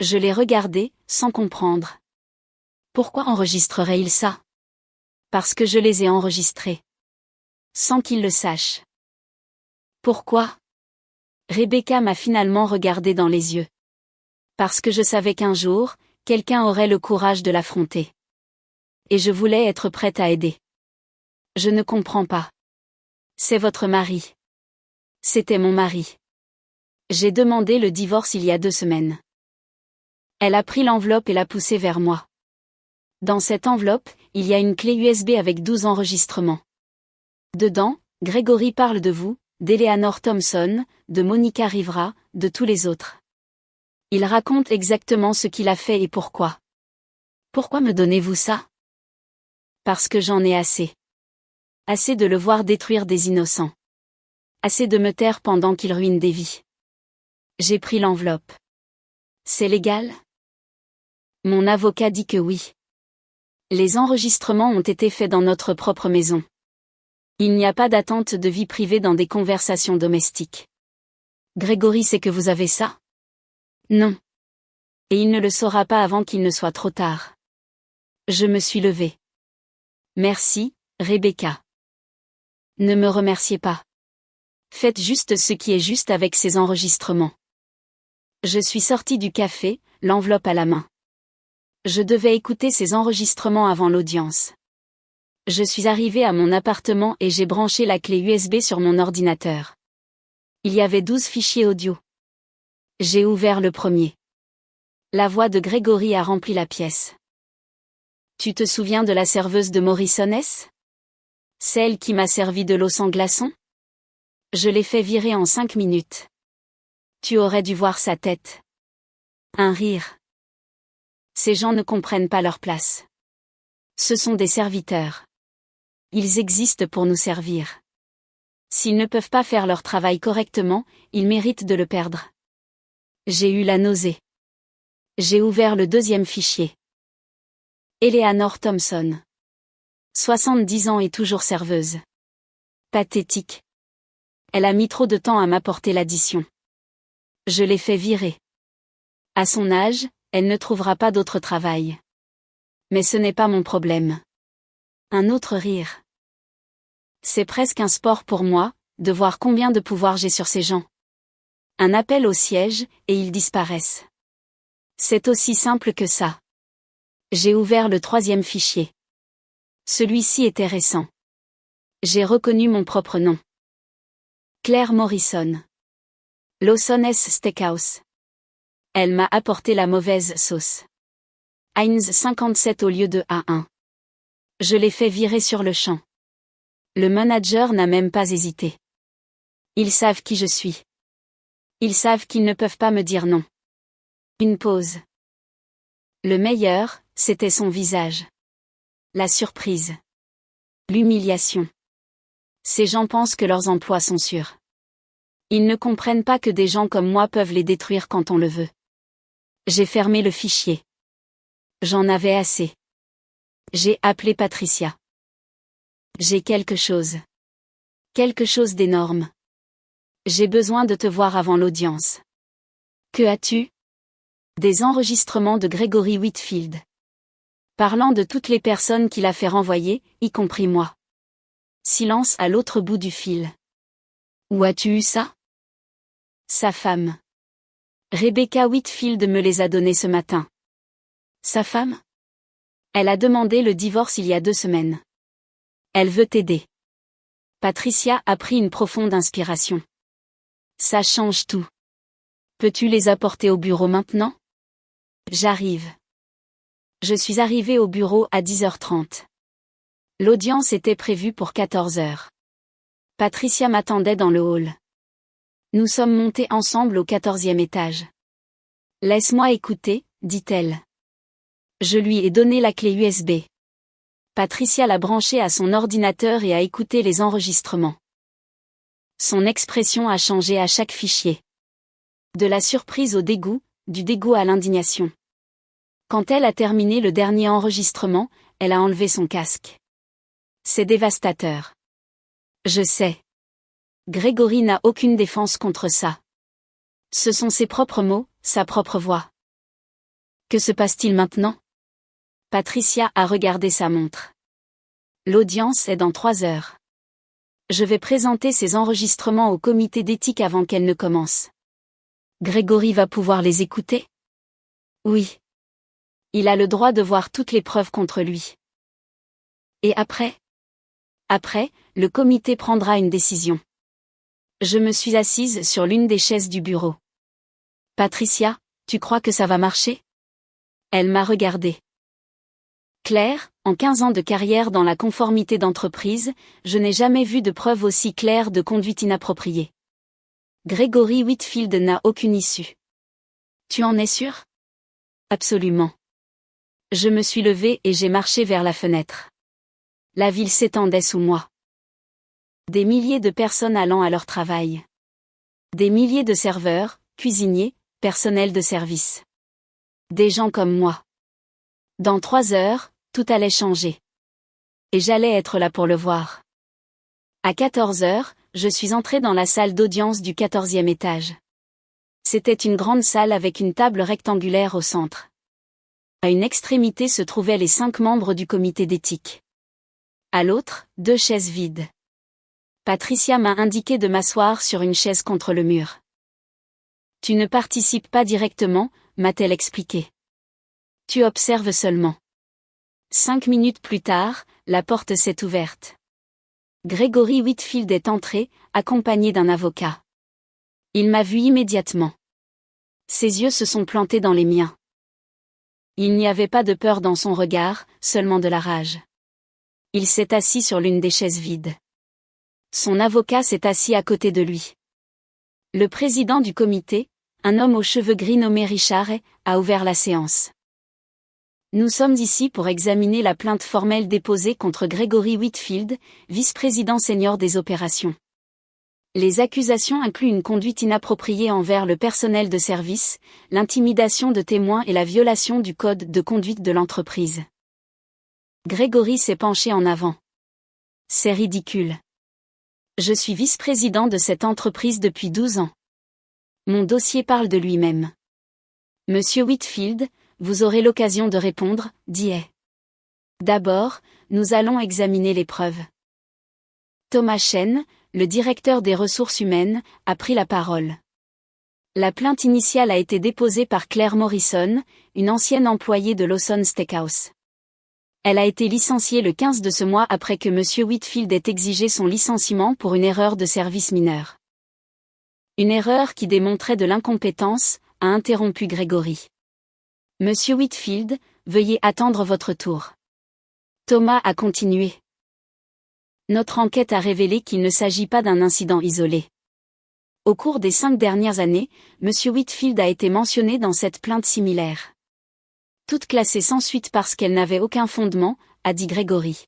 Je l'ai regardé, sans comprendre. Pourquoi enregistrerait-il ça? Parce que je les ai enregistrés. Sans qu'il le sache. Pourquoi? Rebecca m'a finalement regardé dans les yeux. Parce que je savais qu'un jour, quelqu'un aurait le courage de l'affronter. Et je voulais être prête à aider. Je ne comprends pas. C'est votre mari. C'était mon mari. J'ai demandé le divorce il y a 2 semaines. Elle a pris l'enveloppe et l'a poussée vers moi. Dans cette enveloppe, il y a une clé USB avec 12 enregistrements. Dedans, Grégory parle de vous, d'Eleanor Thompson, de Monica Rivera, de tous les autres. Il raconte exactement ce qu'il a fait et pourquoi. Pourquoi me donnez-vous ça? Parce que j'en ai assez. Assez de le voir détruire des innocents. Assez de me taire pendant qu'il ruine des vies. J'ai pris l'enveloppe. C'est légal? Mon avocat dit que oui. Les enregistrements ont été faits dans notre propre maison. Il n'y a pas d'attente de vie privée dans des conversations domestiques. Grégory sait que vous avez ça? Non. Et il ne le saura pas avant qu'il ne soit trop tard. Je me suis levée. Merci, Rebecca. Ne me remerciez pas. Faites juste ce qui est juste avec ces enregistrements. Je suis sortie du café, l'enveloppe à la main. Je devais écouter ces enregistrements avant l'audience. Je suis arrivée à mon appartement et j'ai branché la clé USB sur mon ordinateur. Il y avait 12 fichiers audio. J'ai ouvert le premier. La voix de Grégory a rempli la pièce. Tu te souviens de la serveuse de Morrison's? Celle qui m'a servi de l'eau sans glaçon? Je l'ai fait virer en 5 minutes. Tu aurais dû voir sa tête. Un rire. Ces gens ne comprennent pas leur place. Ce sont des serviteurs. Ils existent pour nous servir. S'ils ne peuvent pas faire leur travail correctement, ils méritent de le perdre. J'ai eu la nausée. J'ai ouvert le deuxième fichier. Eleanor Thompson. 70 ans et toujours serveuse. Pathétique. Elle a mis trop de temps à m'apporter l'addition. Je l'ai fait virer. À son âge, elle ne trouvera pas d'autre travail. Mais ce n'est pas mon problème. Un autre rire. C'est presque un sport pour moi, de voir combien de pouvoir j'ai sur ces gens. Un appel au siège, et ils disparaissent. C'est aussi simple que ça. J'ai ouvert le troisième fichier. Celui-ci était récent. J'ai reconnu mon propre nom. Claire Morrison. Lawson's Steakhouse. Elle m'a apporté la mauvaise sauce. Heinz 57 au lieu de A1. Je l'ai fait virer sur le champ. Le manager n'a même pas hésité. Ils savent qui je suis. Ils savent qu'ils ne peuvent pas me dire non. Une pause. Le meilleur, c'était son visage. La surprise. L'humiliation. Ces gens pensent que leurs emplois sont sûrs. Ils ne comprennent pas que des gens comme moi peuvent les détruire quand on le veut. J'ai fermé le fichier. J'en avais assez. J'ai appelé Patricia. J'ai quelque chose. Quelque chose d'énorme. J'ai besoin de te voir avant l'audience. Que as-tu? Des enregistrements de Gregory Whitfield. Parlant de toutes les personnes qu'il a fait renvoyer, y compris moi. Silence à l'autre bout du fil. Où as-tu eu ça? Sa femme. Rebecca Whitfield me les a donnés ce matin. Sa femme? Elle a demandé le divorce il y a 2 semaines. Elle veut t'aider. Patricia a pris une profonde inspiration. Ça change tout. Peux-tu les apporter au bureau maintenant? J'arrive. Je suis arrivée au bureau à 10h30. L'audience était prévue pour 14h. Patricia m'attendait dans le hall. Nous sommes montés ensemble au 14e étage. Laisse-moi écouter, dit-elle. Je lui ai donné la clé USB. Patricia l'a branchée à son ordinateur et a écouté les enregistrements. Son expression a changé à chaque fichier. De la surprise au dégoût, du dégoût à l'indignation. Quand elle a terminé le dernier enregistrement, elle a enlevé son casque. C'est dévastateur. Je sais. Grégory n'a aucune défense contre ça. Ce sont ses propres mots, sa propre voix. Que se passe-t-il maintenant? Patricia a regardé sa montre. L'audience est dans 3 heures. Je vais présenter ces enregistrements au comité d'éthique avant qu'elle ne commence. Grégory va pouvoir les écouter? Oui. Il a le droit de voir toutes les preuves contre lui. Et après? Après, le comité prendra une décision. Je me suis assise sur l'une des chaises du bureau. Patricia, tu crois que ça va marcher? Elle m'a regardée. Claire, en 15 ans de carrière dans la conformité d'entreprise, je n'ai jamais vu de preuve aussi claire de conduite inappropriée. Gregory Whitfield n'a aucune issue. Tu en es sûr? Absolument. Je me suis levée et j'ai marché vers la fenêtre. La ville s'étendait sous moi. Des milliers de personnes allant à leur travail. Des milliers de serveurs, cuisiniers, personnel de service. Des gens comme moi. Dans 3 heures, tout allait changer. Et j'allais être là pour le voir. À 14 heures, je suis entrée dans la salle d'audience du 14e étage. C'était une grande salle avec une table rectangulaire au centre. À une extrémité se trouvaient les 5 membres du comité d'éthique. À l'autre, 2 chaises vides. Patricia m'a indiqué de m'asseoir sur une chaise contre le mur. Tu ne participes pas directement, m'a-t-elle expliqué. Tu observes seulement. 5 minutes plus tard, la porte s'est ouverte. Gregory Whitfield est entré, accompagné d'un avocat. Il m'a vu immédiatement. Ses yeux se sont plantés dans les miens. Il n'y avait pas de peur dans son regard, seulement de la rage. Il s'est assis sur l'une des chaises vides. Son avocat s'est assis à côté de lui. Le président du comité, un homme aux cheveux gris nommé Richard, a ouvert la séance. Nous sommes ici pour examiner la plainte formelle déposée contre Gregory Whitfield, vice-président senior des opérations. Les accusations incluent une conduite inappropriée envers le personnel de service, l'intimidation de témoins et la violation du code de conduite de l'entreprise. Gregory s'est penché en avant. C'est ridicule. Je suis vice-président de cette entreprise depuis 12 ans. Mon dossier parle de lui-même. Monsieur Whitfield, vous aurez l'occasion de répondre, dit-il. D'abord, nous allons examiner les preuves. Thomas Chen, le directeur des ressources humaines, a pris la parole. La plainte initiale a été déposée par Claire Morrison, une ancienne employée de Lawson Steakhouse. Elle a été licenciée le 15 de ce mois après que M. Whitfield ait exigé son licenciement pour une erreur de service mineur. Une erreur qui démontrait de l'incompétence, a interrompu Gregory. Monsieur Whitfield, veuillez attendre votre tour. Thomas a continué. Notre enquête a révélé qu'il ne s'agit pas d'un incident isolé. Au cours des 5 dernières années, Monsieur Whitfield a été mentionné dans cette plainte similaire. Toute classée sans suite parce qu'elle n'avait aucun fondement, a dit Gregory.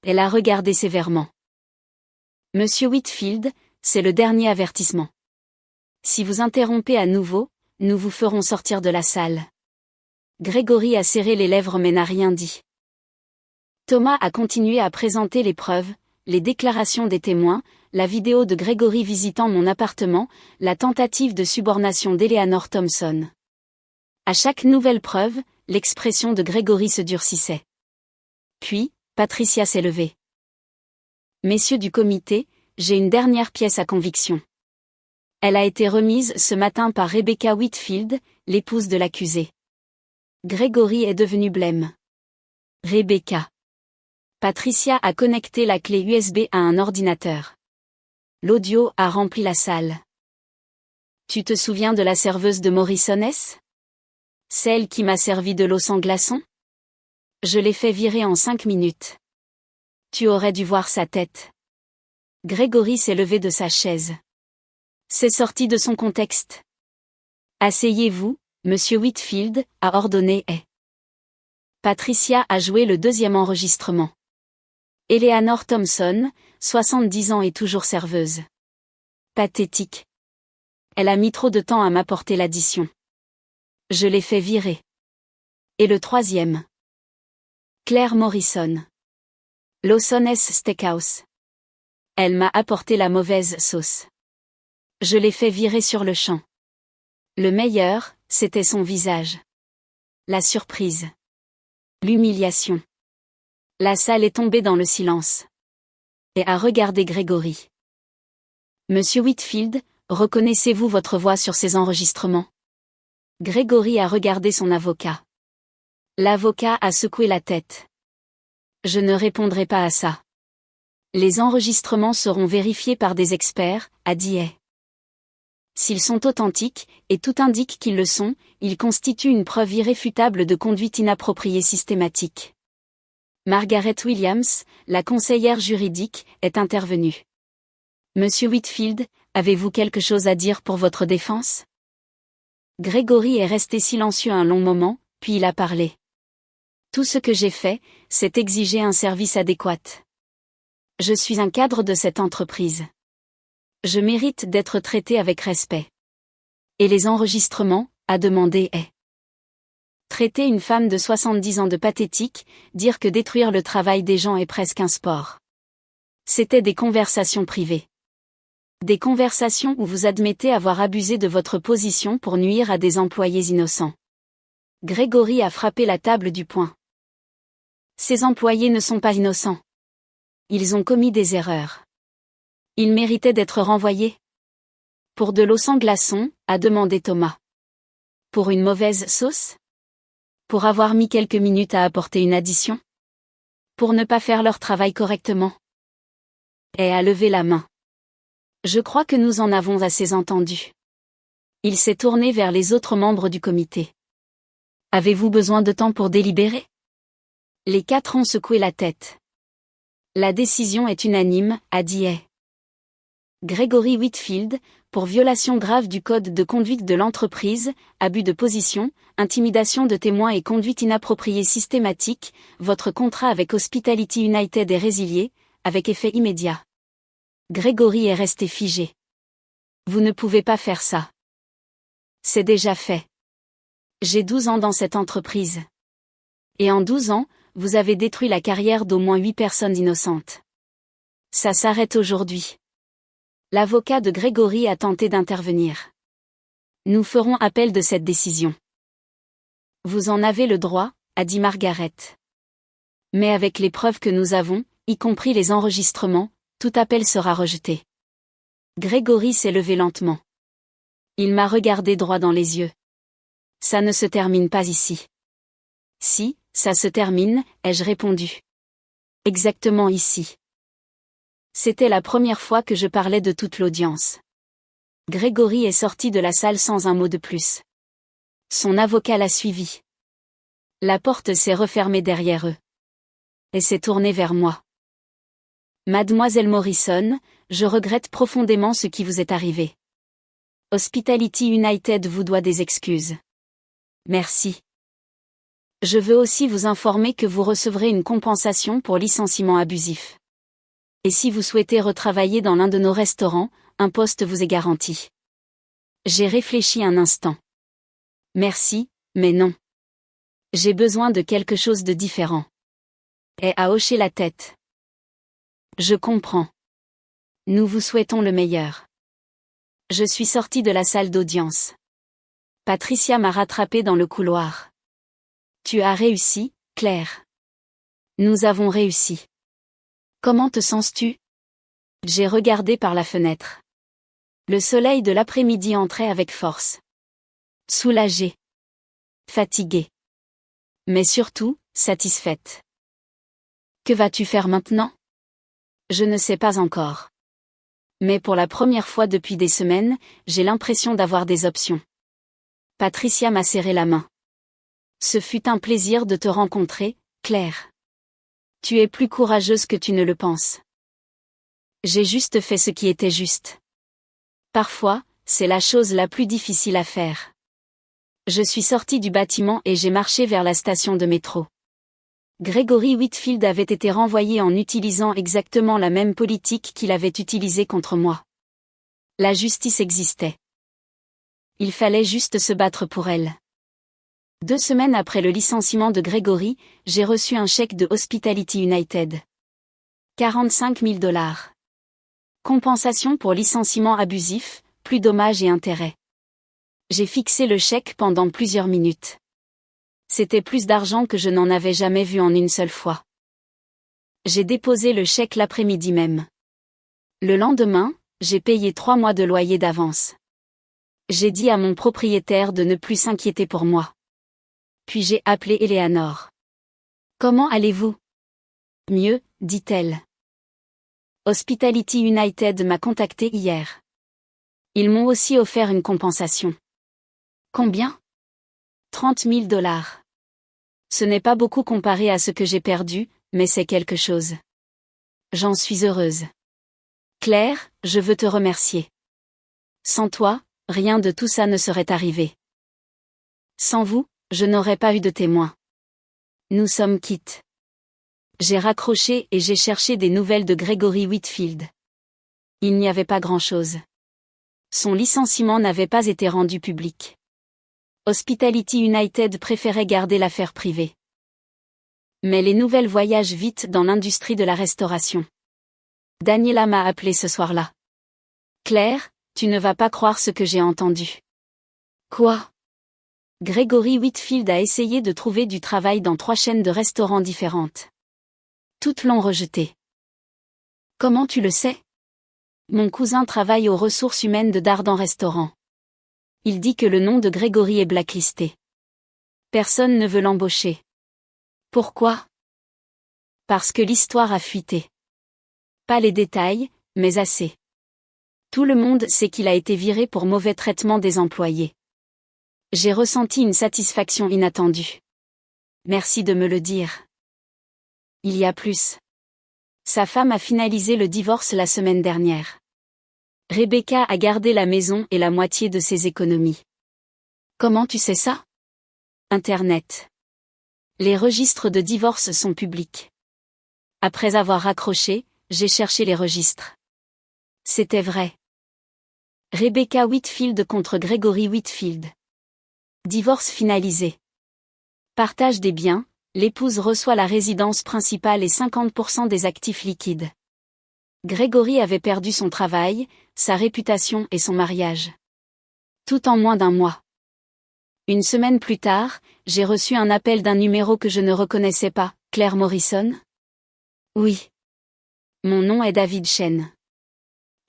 Elle a regardé sévèrement. Monsieur Whitfield, c'est le dernier avertissement. Si vous interrompez à nouveau, nous vous ferons sortir de la salle. Gregory a serré les lèvres mais n'a rien dit. Thomas a continué à présenter les preuves, les déclarations des témoins, la vidéo de Gregory visitant mon appartement, la tentative de subornation d'Eleanor Thompson. À chaque nouvelle preuve, l'expression de Gregory se durcissait. Puis, Patricia s'est levée. Messieurs du comité, j'ai une dernière pièce à conviction. Elle a été remise ce matin par Rebecca Whitfield, l'épouse de l'accusé. Gregory est devenu blême. Rebecca. Patricia a connecté la clé USB à un ordinateur. L'audio a rempli la salle. Tu te souviens de la serveuse de Morrison S? Celle qui m'a servi de l'eau sans glaçon? Je l'ai fait virer en 5 minutes. Tu aurais dû voir sa tête. Gregory s'est levé de sa chaise. C'est sorti de son contexte. Asseyez-vous, Monsieur Whitfield, a ordonné. Patricia a joué le deuxième enregistrement. Eleanor Thompson, 70 ans et toujours serveuse. Pathétique. Elle a mis trop de temps à m'apporter l'addition. Je l'ai fait virer. Et le troisième. Claire Morrison. Lawson S. Steakhouse. Elle m'a apporté la mauvaise sauce. Je l'ai fait virer sur le champ. Le meilleur, c'était son visage. La surprise. L'humiliation. La salle est tombée dans le silence. Et a regardé Gregory. Monsieur Whitfield, reconnaissez-vous votre voix sur ces enregistrements? Gregory a regardé son avocat. L'avocat a secoué la tête. Je ne répondrai pas à ça. Les enregistrements seront vérifiés par des experts, a dit Hay. S'ils sont authentiques, et tout indique qu'ils le sont, ils constituent une preuve irréfutable de conduite inappropriée systématique. Margaret Williams, la conseillère juridique, est intervenue. Monsieur Whitfield, avez-vous quelque chose à dire pour votre défense? Gregory est resté silencieux un long moment, puis il a parlé. Tout ce que j'ai fait, c'est exiger un service adéquat. Je suis un cadre de cette entreprise. Je mérite d'être traité avec respect. Et les enregistrements, a demandé Hay. Traiter une femme de 70 ans de pathétique, dire que détruire le travail des gens est presque un sport. C'était des conversations privées. Des conversations où vous admettez avoir abusé de votre position pour nuire à des employés innocents. Gregory a frappé la table du poing. Ces employés ne sont pas innocents. Ils ont commis des erreurs. Ils méritaient d'être renvoyés. Pour de l'eau sans glaçon, a demandé Thomas. Pour une mauvaise sauce? Pour avoir mis quelques minutes à apporter une addition? Pour ne pas faire leur travail correctement? Hay a levé la main. Je crois que nous en avons assez entendu. Il s'est tourné vers les autres membres du comité. Avez-vous besoin de temps pour délibérer? Les 4 ont secoué la tête. La décision est unanime, a dit Hay. Gregory Whitfield, pour violation grave du code de conduite de l'entreprise, abus de position, intimidation de témoins et conduite inappropriée systématique, votre contrat avec Hospitality United est résilié, avec effet immédiat. Gregory est resté figé. Vous ne pouvez pas faire ça. C'est déjà fait. J'ai 12 ans dans cette entreprise. Et en 12 ans, vous avez détruit la carrière d'au moins 8 personnes innocentes. Ça s'arrête aujourd'hui. L'avocat de Gregory a tenté d'intervenir. Nous ferons appel de cette décision. Vous en avez le droit, a dit Margaret. Mais avec les preuves que nous avons, y compris les enregistrements, tout appel sera rejeté. Gregory s'est levé lentement. Il m'a regardé droit dans les yeux. Ça ne se termine pas ici. Si, ça se termine, ai-je répondu. Exactement ici. C'était la première fois que je parlais de toute l'audience. Gregory est sorti de la salle sans un mot de plus. Son avocat l'a suivi. La porte s'est refermée derrière eux. Et s'est tournée vers moi. Mademoiselle Morrison, je regrette profondément ce qui vous est arrivé. Hospitality United vous doit des excuses. Merci. Je veux aussi vous informer que vous recevrez une compensation pour licenciement abusif. Et si vous souhaitez retravailler dans l'un de nos restaurants, un poste vous est garanti. J'ai réfléchi un instant. Merci, mais non. J'ai besoin de quelque chose de différent. Hay a hoché la tête. Je comprends. Nous vous souhaitons le meilleur. Je suis sortie de la salle d'audience. Patricia m'a rattrapé dans le couloir. Tu as réussi, Claire. Nous avons réussi. Comment te sens-tu? J'ai regardé par la fenêtre. Le soleil de l'après-midi entrait avec force. Soulagée. Fatiguée. Mais surtout, satisfaite. Que vas-tu faire maintenant? Je ne sais pas encore. Mais pour la première fois depuis des semaines, j'ai l'impression d'avoir des options. Patricia m'a serré la main. Ce fut un plaisir de te rencontrer, Claire. Tu es plus courageuse que tu ne le penses. J'ai juste fait ce qui était juste. Parfois, c'est la chose la plus difficile à faire. Je suis sortie du bâtiment et j'ai marché vers la station de métro. Gregory Whitfield avait été renvoyé en utilisant exactement la même politique qu'il avait utilisée contre moi. La justice existait. Il fallait juste se battre pour elle. 2 semaines après le licenciement de Gregory, j'ai reçu un chèque de Hospitality United. 45 000 $. Compensation pour licenciement abusif, plus dommages et intérêts. J'ai fixé le chèque pendant plusieurs minutes. C'était plus d'argent que je n'en avais jamais vu en une seule fois. J'ai déposé le chèque l'après-midi même. Le lendemain, j'ai payé 3 mois de loyer d'avance. J'ai dit à mon propriétaire de ne plus s'inquiéter pour moi. Puis j'ai appelé Eleanor. Comment allez-vous? Mieux, dit-elle. Hospitality United m'a contacté hier. Ils m'ont aussi offert une compensation. Combien? 30 000 $. Ce n'est pas beaucoup comparé à ce que j'ai perdu, mais c'est quelque chose. J'en suis heureuse. Claire, je veux te remercier. Sans toi, rien de tout ça ne serait arrivé. Sans vous, je n'aurais pas eu de témoin. Nous sommes quittes. J'ai raccroché et j'ai cherché des nouvelles de Gregory Whitfield. Il n'y avait pas grand-chose. Son licenciement n'avait pas été rendu public. Hospitality United préférait garder l'affaire privée. Mais les nouvelles voyagent vite dans l'industrie de la restauration. Daniela m'a appelé ce soir-là. Claire, tu ne vas pas croire ce que j'ai entendu. Quoi? Gregory Whitfield a essayé de trouver du travail dans 3 chaînes de restaurants différentes. Toutes l'ont rejeté. Comment tu le sais? Mon cousin travaille aux ressources humaines de Darden Restaurant. Il dit que le nom de Gregory est blacklisté. Personne ne veut l'embaucher. Pourquoi? Parce que l'histoire a fuité. Pas les détails, mais assez. Tout le monde sait qu'il a été viré pour mauvais traitement des employés. J'ai ressenti une satisfaction inattendue. Merci de me le dire. Il y a plus. Sa femme a finalisé le divorce la semaine dernière. Rebecca a gardé la maison et la moitié de ses économies. Comment tu sais ça? Internet. Les registres de divorce sont publics. Après avoir raccroché, j'ai cherché les registres. C'était vrai. Rebecca Whitfield contre Gregory Whitfield. Divorce finalisé. Partage des biens, l'épouse reçoit la résidence principale et 50% des actifs liquides. Gregory avait perdu son travail, sa réputation et son mariage. Tout en moins d'1 mois. Une semaine plus tard, j'ai reçu un appel d'un numéro que je ne reconnaissais pas. Claire Morrison? Oui. Mon nom est David Chen.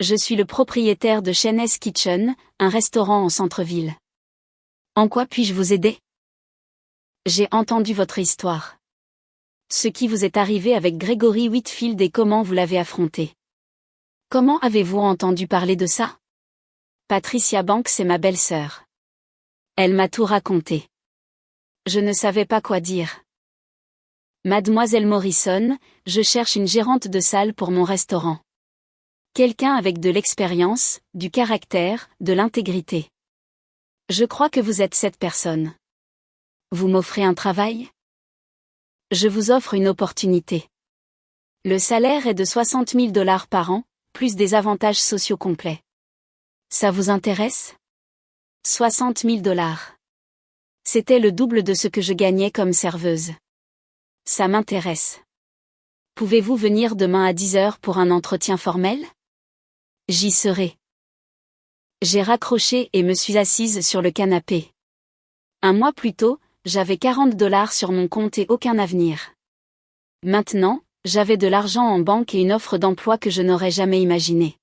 Je suis le propriétaire de Chen's Kitchen, un restaurant en centre-ville. En quoi puis-je vous aider? J'ai entendu votre histoire. Ce qui vous est arrivé avec Gregory Whitfield et comment vous l'avez affronté. Comment avez-vous entendu parler de ça? Patricia Banks est ma belle-sœur. Elle m'a tout raconté. Je ne savais pas quoi dire. Mademoiselle Morrison, je cherche une gérante de salle pour mon restaurant. Quelqu'un avec de l'expérience, du caractère, de l'intégrité. Je crois que vous êtes cette personne. Vous m'offrez un travail? Je vous offre une opportunité. Le salaire est de 60 000 $ par an, plus des avantages sociaux complets. Ça vous intéresse? 60 000 $. C'était le double de ce que je gagnais comme serveuse. Ça m'intéresse. Pouvez-vous venir demain à 10 h pour un entretien formel? J'y serai. J'ai raccroché et me suis assise sur le canapé. 1 mois plus tôt, j'avais 40 $ sur mon compte et aucun avenir. Maintenant, j'avais de l'argent en banque et une offre d'emploi que je n'aurais jamais imaginée.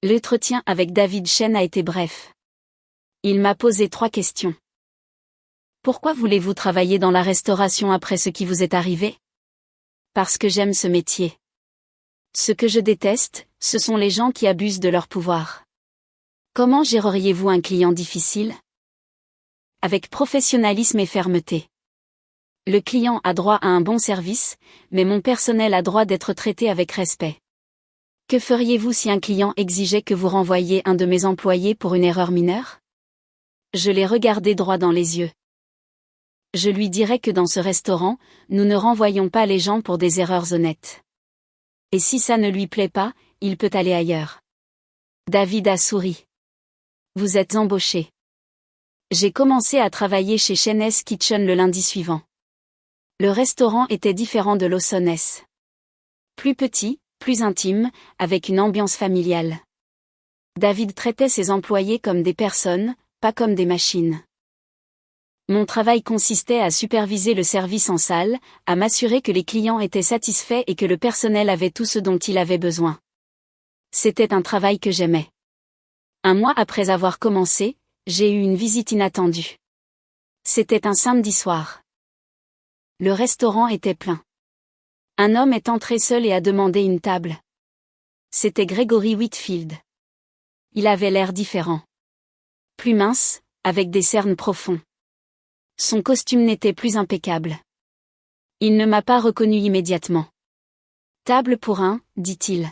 L'entretien avec David Chen a été bref. Il m'a posé 3 questions. Pourquoi voulez-vous travailler dans la restauration après ce qui vous est arrivé? Parce que j'aime ce métier. Ce que je déteste, ce sont les gens qui abusent de leur pouvoir. Comment géreriez-vous un client difficile? Avec professionnalisme et fermeté. Le client a droit à un bon service, mais mon personnel a droit d'être traité avec respect. Que feriez-vous si un client exigeait que vous renvoyiez un de mes employés pour une erreur mineure? Je l'ai regardé droit dans les yeux. Je lui dirais que dans ce restaurant, nous ne renvoyons pas les gens pour des erreurs honnêtes. Et si ça ne lui plaît pas, il peut aller ailleurs. David a souri. Vous êtes embauché. J'ai commencé à travailler chez Chen's Kitchen le lundi suivant. Le restaurant était différent de Lawson's. Plus petit, plus intime, avec une ambiance familiale. David traitait ses employés comme des personnes, pas comme des machines. Mon travail consistait à superviser le service en salle, à m'assurer que les clients étaient satisfaits et que le personnel avait tout ce dont il avait besoin. C'était un travail que j'aimais. 1 mois après avoir commencé, j'ai eu une visite inattendue. C'était un samedi soir. Le restaurant était plein. Un homme est entré seul et a demandé une table. C'était Gregory Whitfield. Il avait l'air différent. Plus mince, avec des cernes profonds. Son costume n'était plus impeccable. Il ne m'a pas reconnu immédiatement. « Table pour un, dit-il.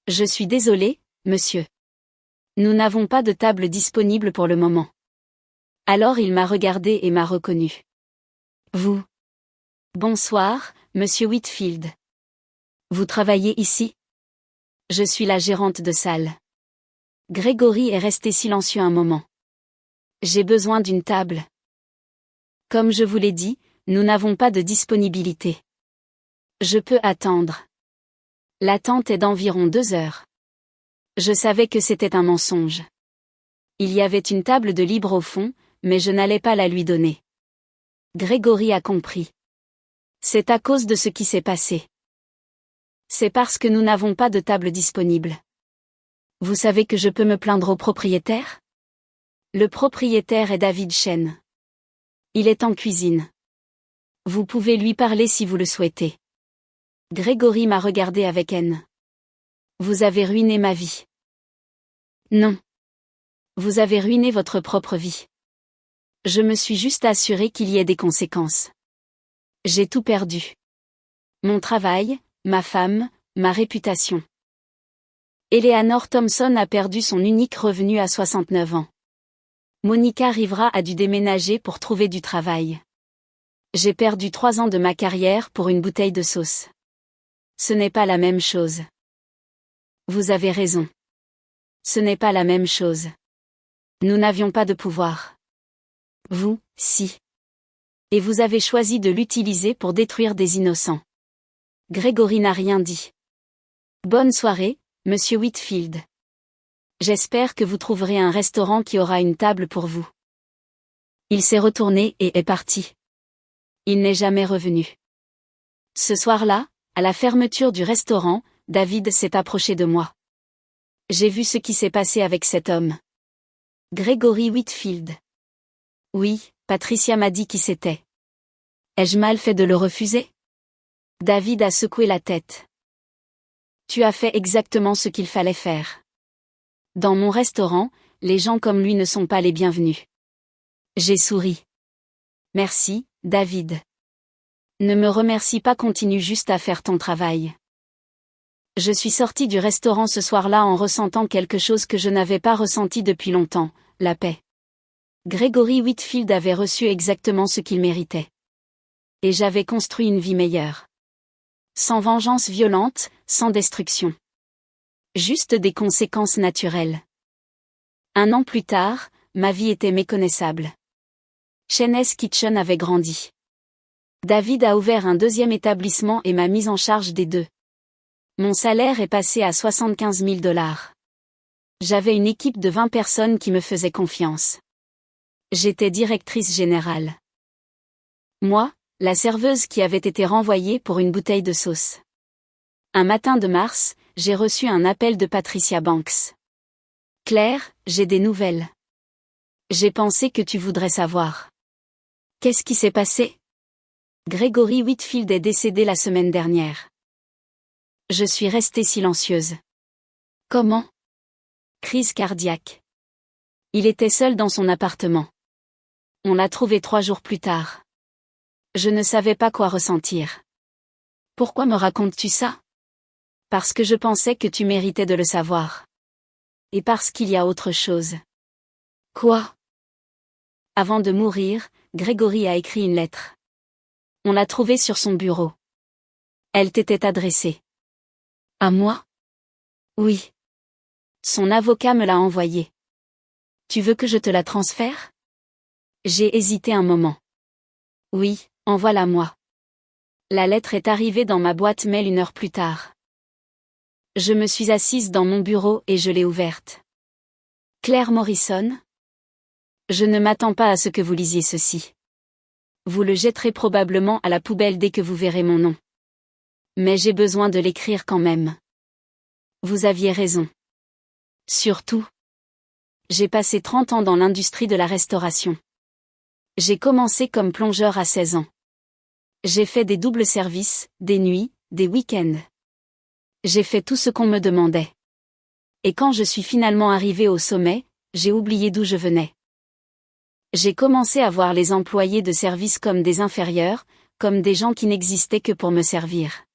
Je suis désolé, monsieur. Nous n'avons pas de table disponible pour le moment. Alors il m'a regardé et m'a reconnu. Vous. Bonsoir, monsieur Whitfield. Vous travaillez ici? Je suis la gérante de salle. Gregory est resté silencieux un moment. J'ai besoin d'une table. Comme je vous l'ai dit, nous n'avons pas de disponibilité. Je peux attendre. L'attente est d'environ 2 heures. Je savais que c'était un mensonge. Il y avait une table de libre au fond, mais je n'allais pas la lui donner. Gregory a compris. C'est à cause de ce qui s'est passé. C'est parce que nous n'avons pas de table disponible. Vous savez que je peux me plaindre au propriétaire? Le propriétaire est David Chen. Il est en cuisine. Vous pouvez lui parler si vous le souhaitez. Gregory m'a regardé avec haine. Vous avez ruiné ma vie. Non. Vous avez ruiné votre propre vie. Je me suis juste assuré qu'il y ait des conséquences. J'ai tout perdu. Mon travail, ma femme, ma réputation. Eleanor Thompson a perdu son unique revenu à 69 ans. Monica Rivera a dû déménager pour trouver du travail. J'ai perdu 3 ans de ma carrière pour une bouteille de sauce. Ce n'est pas la même chose. Vous avez raison. Ce n'est pas la même chose. Nous n'avions pas de pouvoir. Vous, si. Et vous avez choisi de l'utiliser pour détruire des innocents. Gregory n'a rien dit. Bonne soirée, monsieur Whitfield. J'espère que vous trouverez un restaurant qui aura une table pour vous. Il s'est retourné et est parti. Il n'est jamais revenu. Ce soir-là, à la fermeture du restaurant, David s'est approché de moi. J'ai vu ce qui s'est passé avec cet homme. Gregory Whitfield. Oui, Patricia m'a dit qui c'était. Ai-je mal fait de le refuser? David a secoué la tête. Tu as fait exactement ce qu'il fallait faire. Dans mon restaurant, les gens comme lui ne sont pas les bienvenus. J'ai souri. Merci, David. Ne me remercie pas, continue juste à faire ton travail. Je suis sorti du restaurant ce soir-là en ressentant quelque chose que je n'avais pas ressenti depuis longtemps, la paix. Gregory Whitfield avait reçu exactement ce qu'il méritait. Et j'avais construit une vie meilleure. Sans vengeance violente, sans destruction. Juste des conséquences naturelles. 1 an plus tard, ma vie était méconnaissable. Chen's Kitchen avait grandi. David a ouvert un 2e établissement et m'a mise en charge des 2. Mon salaire est passé à 75 000 $. J'avais une équipe de 20 personnes qui me faisaient confiance. J'étais directrice générale. Moi, la serveuse qui avait été renvoyée pour une bouteille de sauce. Un matin de mars, j'ai reçu un appel de Patricia Banks. Claire, j'ai des nouvelles. J'ai pensé que tu voudrais savoir. Qu'est-ce qui s'est passé? Gregory Whitfield est décédé la semaine dernière. Je suis restée silencieuse. Comment? Crise cardiaque. Il était seul dans son appartement. On l'a trouvé 3 jours plus tard. Je ne savais pas quoi ressentir. Pourquoi me racontes-tu ça? Parce que je pensais que tu méritais de le savoir. Et parce qu'il y a autre chose. Quoi? Avant de mourir, Gregory a écrit une lettre. On l'a trouvée sur son bureau. Elle t'était adressée. À moi? Oui. Son avocat me l'a envoyée. Tu veux que je te la transfère? J'ai hésité un moment. Oui, envoie-la-moi. La lettre est arrivée dans ma boîte mail 1 heure plus tard. Je me suis assise dans mon bureau et je l'ai ouverte. Claire Morrison? Je ne m'attends pas à ce que vous lisiez ceci. Vous le jetterez probablement à la poubelle dès que vous verrez mon nom. Mais j'ai besoin de l'écrire quand même. Vous aviez raison. Surtout. J'ai passé 30 ans dans l'industrie de la restauration. J'ai commencé comme plongeur à 16 ans. J'ai fait des doubles services, des nuits, des week-ends. J'ai fait tout ce qu'on me demandait. Et quand je suis finalement arrivé au sommet, j'ai oublié d'où je venais. J'ai commencé à voir les employés de service comme des inférieurs, comme des gens qui n'existaient que pour me servir.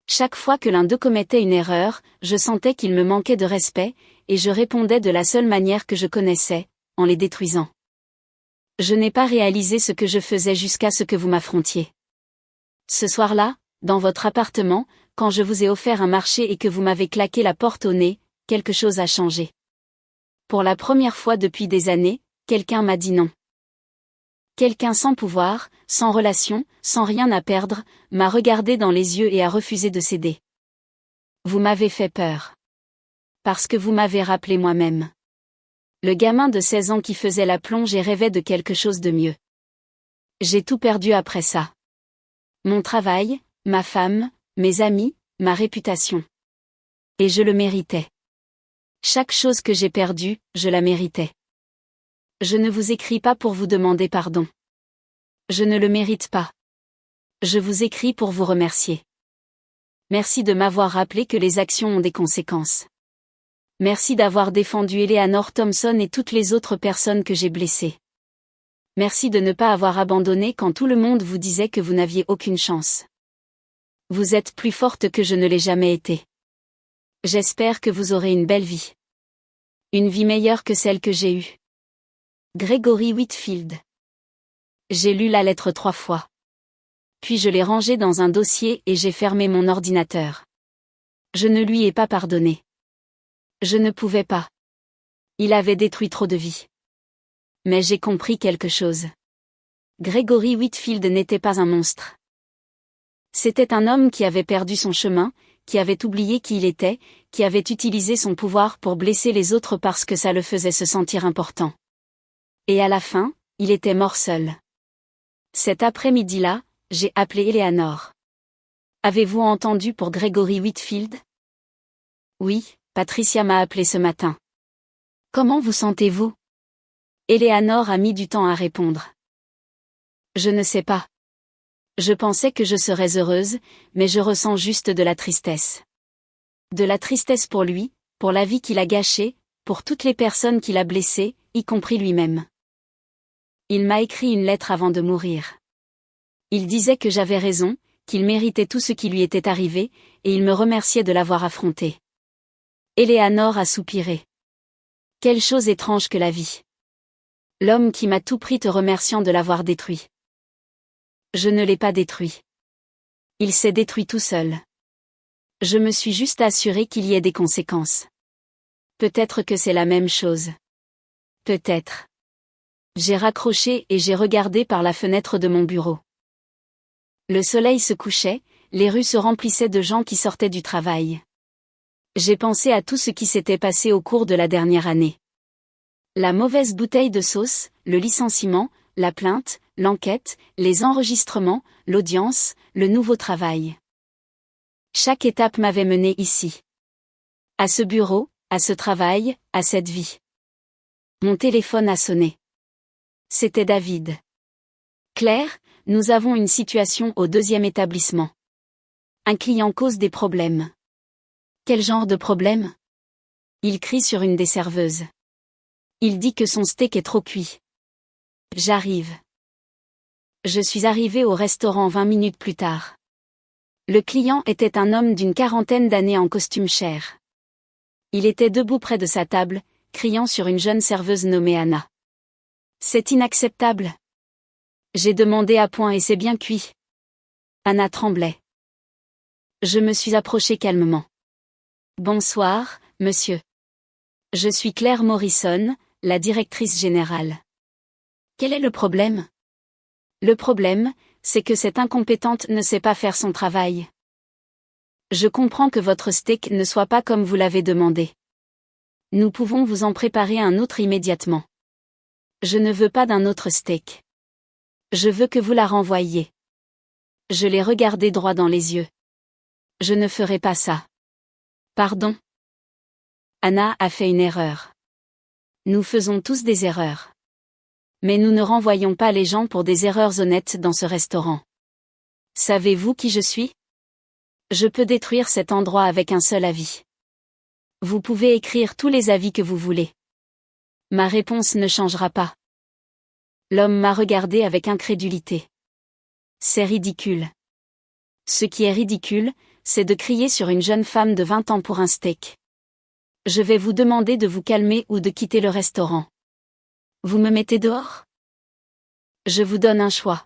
Chaque fois que l'un d'eux commettait une erreur, je sentais qu'il me manquait de respect, et je répondais de la seule manière que je connaissais, en les détruisant. Je n'ai pas réalisé ce que je faisais jusqu'à ce que vous m'affrontiez. Ce soir-là, dans votre appartement, quand je vous ai offert un marché et que vous m'avez claqué la porte au nez, quelque chose a changé. Pour la première fois depuis des années, quelqu'un m'a dit non. Quelqu'un sans pouvoir, sans relation, sans rien à perdre, m'a regardé dans les yeux et a refusé de céder. Vous m'avez fait peur. Parce que vous m'avez rappelé moi-même. Le gamin de 16 ans qui faisait la plonge et rêvait de quelque chose de mieux. J'ai tout perdu après ça. Mon travail, ma femme, mes amis, ma réputation. Et je le méritais. Chaque chose que j'ai perdue, je la méritais. Je ne vous écris pas pour vous demander pardon. Je ne le mérite pas. Je vous écris pour vous remercier. Merci de m'avoir rappelé que les actions ont des conséquences. Merci d'avoir défendu Eleanor Thompson et toutes les autres personnes que j'ai blessées. Merci de ne pas avoir abandonné quand tout le monde vous disait que vous n'aviez aucune chance. Vous êtes plus forte que je ne l'ai jamais été. J'espère que vous aurez une belle vie. Une vie meilleure que celle que j'ai eue. Gregory Whitfield. J'ai lu la lettre 3 fois. Puis je l'ai rangée dans un dossier et j'ai fermé mon ordinateur. Je ne lui ai pas pardonné. Je ne pouvais pas. Il avait détruit trop de vies. Mais j'ai compris quelque chose. Gregory Whitfield n'était pas un monstre. C'était un homme qui avait perdu son chemin, qui avait oublié qui il était, qui avait utilisé son pouvoir pour blesser les autres parce que ça le faisait se sentir important. Et à la fin, il était mort seul. Cet après-midi-là, j'ai appelé Eleanor. Avez-vous entendu pour Gregory Whitfield? Oui, Patricia m'a appelé ce matin. Comment vous sentez-vous? Eleanor a mis du temps à répondre. Je ne sais pas. Je pensais que je serais heureuse, mais je ressens juste de la tristesse. De la tristesse pour lui, pour la vie qu'il a gâchée, pour toutes les personnes qu'il a blessées, y compris lui-même. Il m'a écrit une lettre avant de mourir. Il disait que j'avais raison, qu'il méritait tout ce qui lui était arrivé, et il me remerciait de l'avoir affronté. Eleanor a soupiré. Quelle chose étrange que la vie. L'homme qui m'a tout pris te remerciant de l'avoir détruit. Je ne l'ai pas détruit. Il s'est détruit tout seul. Je me suis juste assuré qu'il y ait des conséquences. Peut-être que c'est la même chose. Peut-être. J'ai raccroché et j'ai regardé par la fenêtre de mon bureau. Le soleil se couchait, les rues se remplissaient de gens qui sortaient du travail. J'ai pensé à tout ce qui s'était passé au cours de la dernière année. La mauvaise bouteille de sauce, le licenciement, la plainte, l'enquête, les enregistrements, l'audience, le nouveau travail. Chaque étape m'avait mené ici. À ce bureau, à ce travail, à cette vie. Mon téléphone a sonné. C'était David. Claire, nous avons une situation au 2e établissement. Un client cause des problèmes. Quel genre de problème? Il crie sur une des serveuses. Il dit que son steak est trop cuit. J'arrive. Je suis arrivé au restaurant 20 minutes plus tard. Le client était un homme d'une 40aine d'années en costume chair. Il était debout près de sa table, criant sur une jeune serveuse nommée Anna. C'est inacceptable. J'ai demandé à point et c'est bien cuit. Anna tremblait. Je me suis approché calmement. Bonsoir, monsieur. Je suis Claire Morrison, la directrice générale. Quel est le problème? Le problème, c'est que cette incompétente ne sait pas faire son travail. Je comprends que votre steak ne soit pas comme vous l'avez demandé. Nous pouvons vous en préparer un autre immédiatement. Je ne veux pas d'un autre steak. Je veux que vous la renvoyiez. Je l'ai regardé droit dans les yeux. Je ne ferai pas ça. Pardon. Anna a fait une erreur. Nous faisons tous des erreurs. Mais nous ne renvoyons pas les gens pour des erreurs honnêtes dans ce restaurant. Savez-vous qui je suis? Je peux détruire cet endroit avec un seul avis. Vous pouvez écrire tous les avis que vous voulez. Ma réponse ne changera pas. L'homme m'a regardé avec incrédulité. C'est ridicule. Ce qui est ridicule, c'est de crier sur une jeune femme de 20 ans pour un steak. Je vais vous demander de vous calmer ou de quitter le restaurant. Vous me mettez dehors? Je vous donne un choix.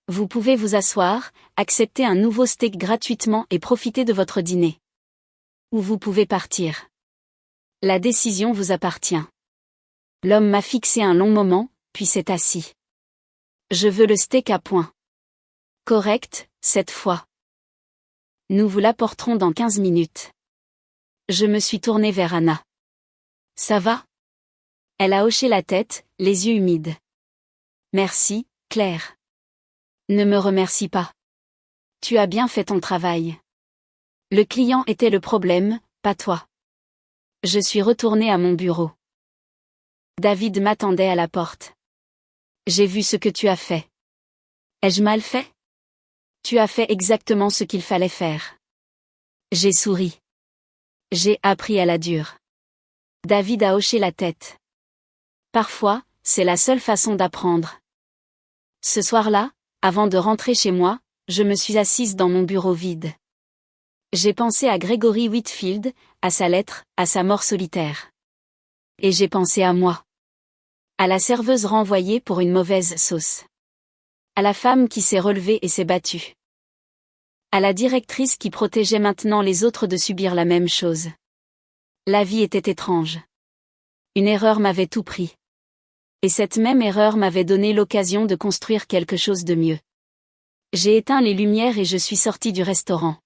Vous pouvez vous asseoir, accepter un nouveau steak gratuitement et profiter de votre dîner. Ou vous pouvez partir. La décision vous appartient. L'homme m'a fixé un long moment, puis s'est assis. Je veux le steak à point. Correct, cette fois. Nous vous l'apporterons dans 15 minutes. Je me suis tournée vers Anna. Ça va? Elle a hoché la tête, les yeux humides. Merci, Claire. Ne me remercie pas. Tu as bien fait ton travail. Le client était le problème, pas toi. Je suis retournée à mon bureau. David m'attendait à la porte. J'ai vu ce que tu as fait. Ai-je mal fait? Tu as fait exactement ce qu'il fallait faire. J'ai souri. J'ai appris à la dure. David a hoché la tête. Parfois, c'est la seule façon d'apprendre. Ce soir-là, avant de rentrer chez moi, je me suis assise dans mon bureau vide. J'ai pensé à Gregory Whitfield, à sa lettre, à sa mort solitaire. Et j'ai pensé à moi. À la serveuse renvoyée pour une mauvaise sauce. À la femme qui s'est relevée et s'est battue. À la directrice qui protégeait maintenant les autres de subir la même chose. La vie était étrange. Une erreur m'avait tout pris. Et cette même erreur m'avait donné l'occasion de construire quelque chose de mieux. J'ai éteint les lumières et je suis sortie du restaurant.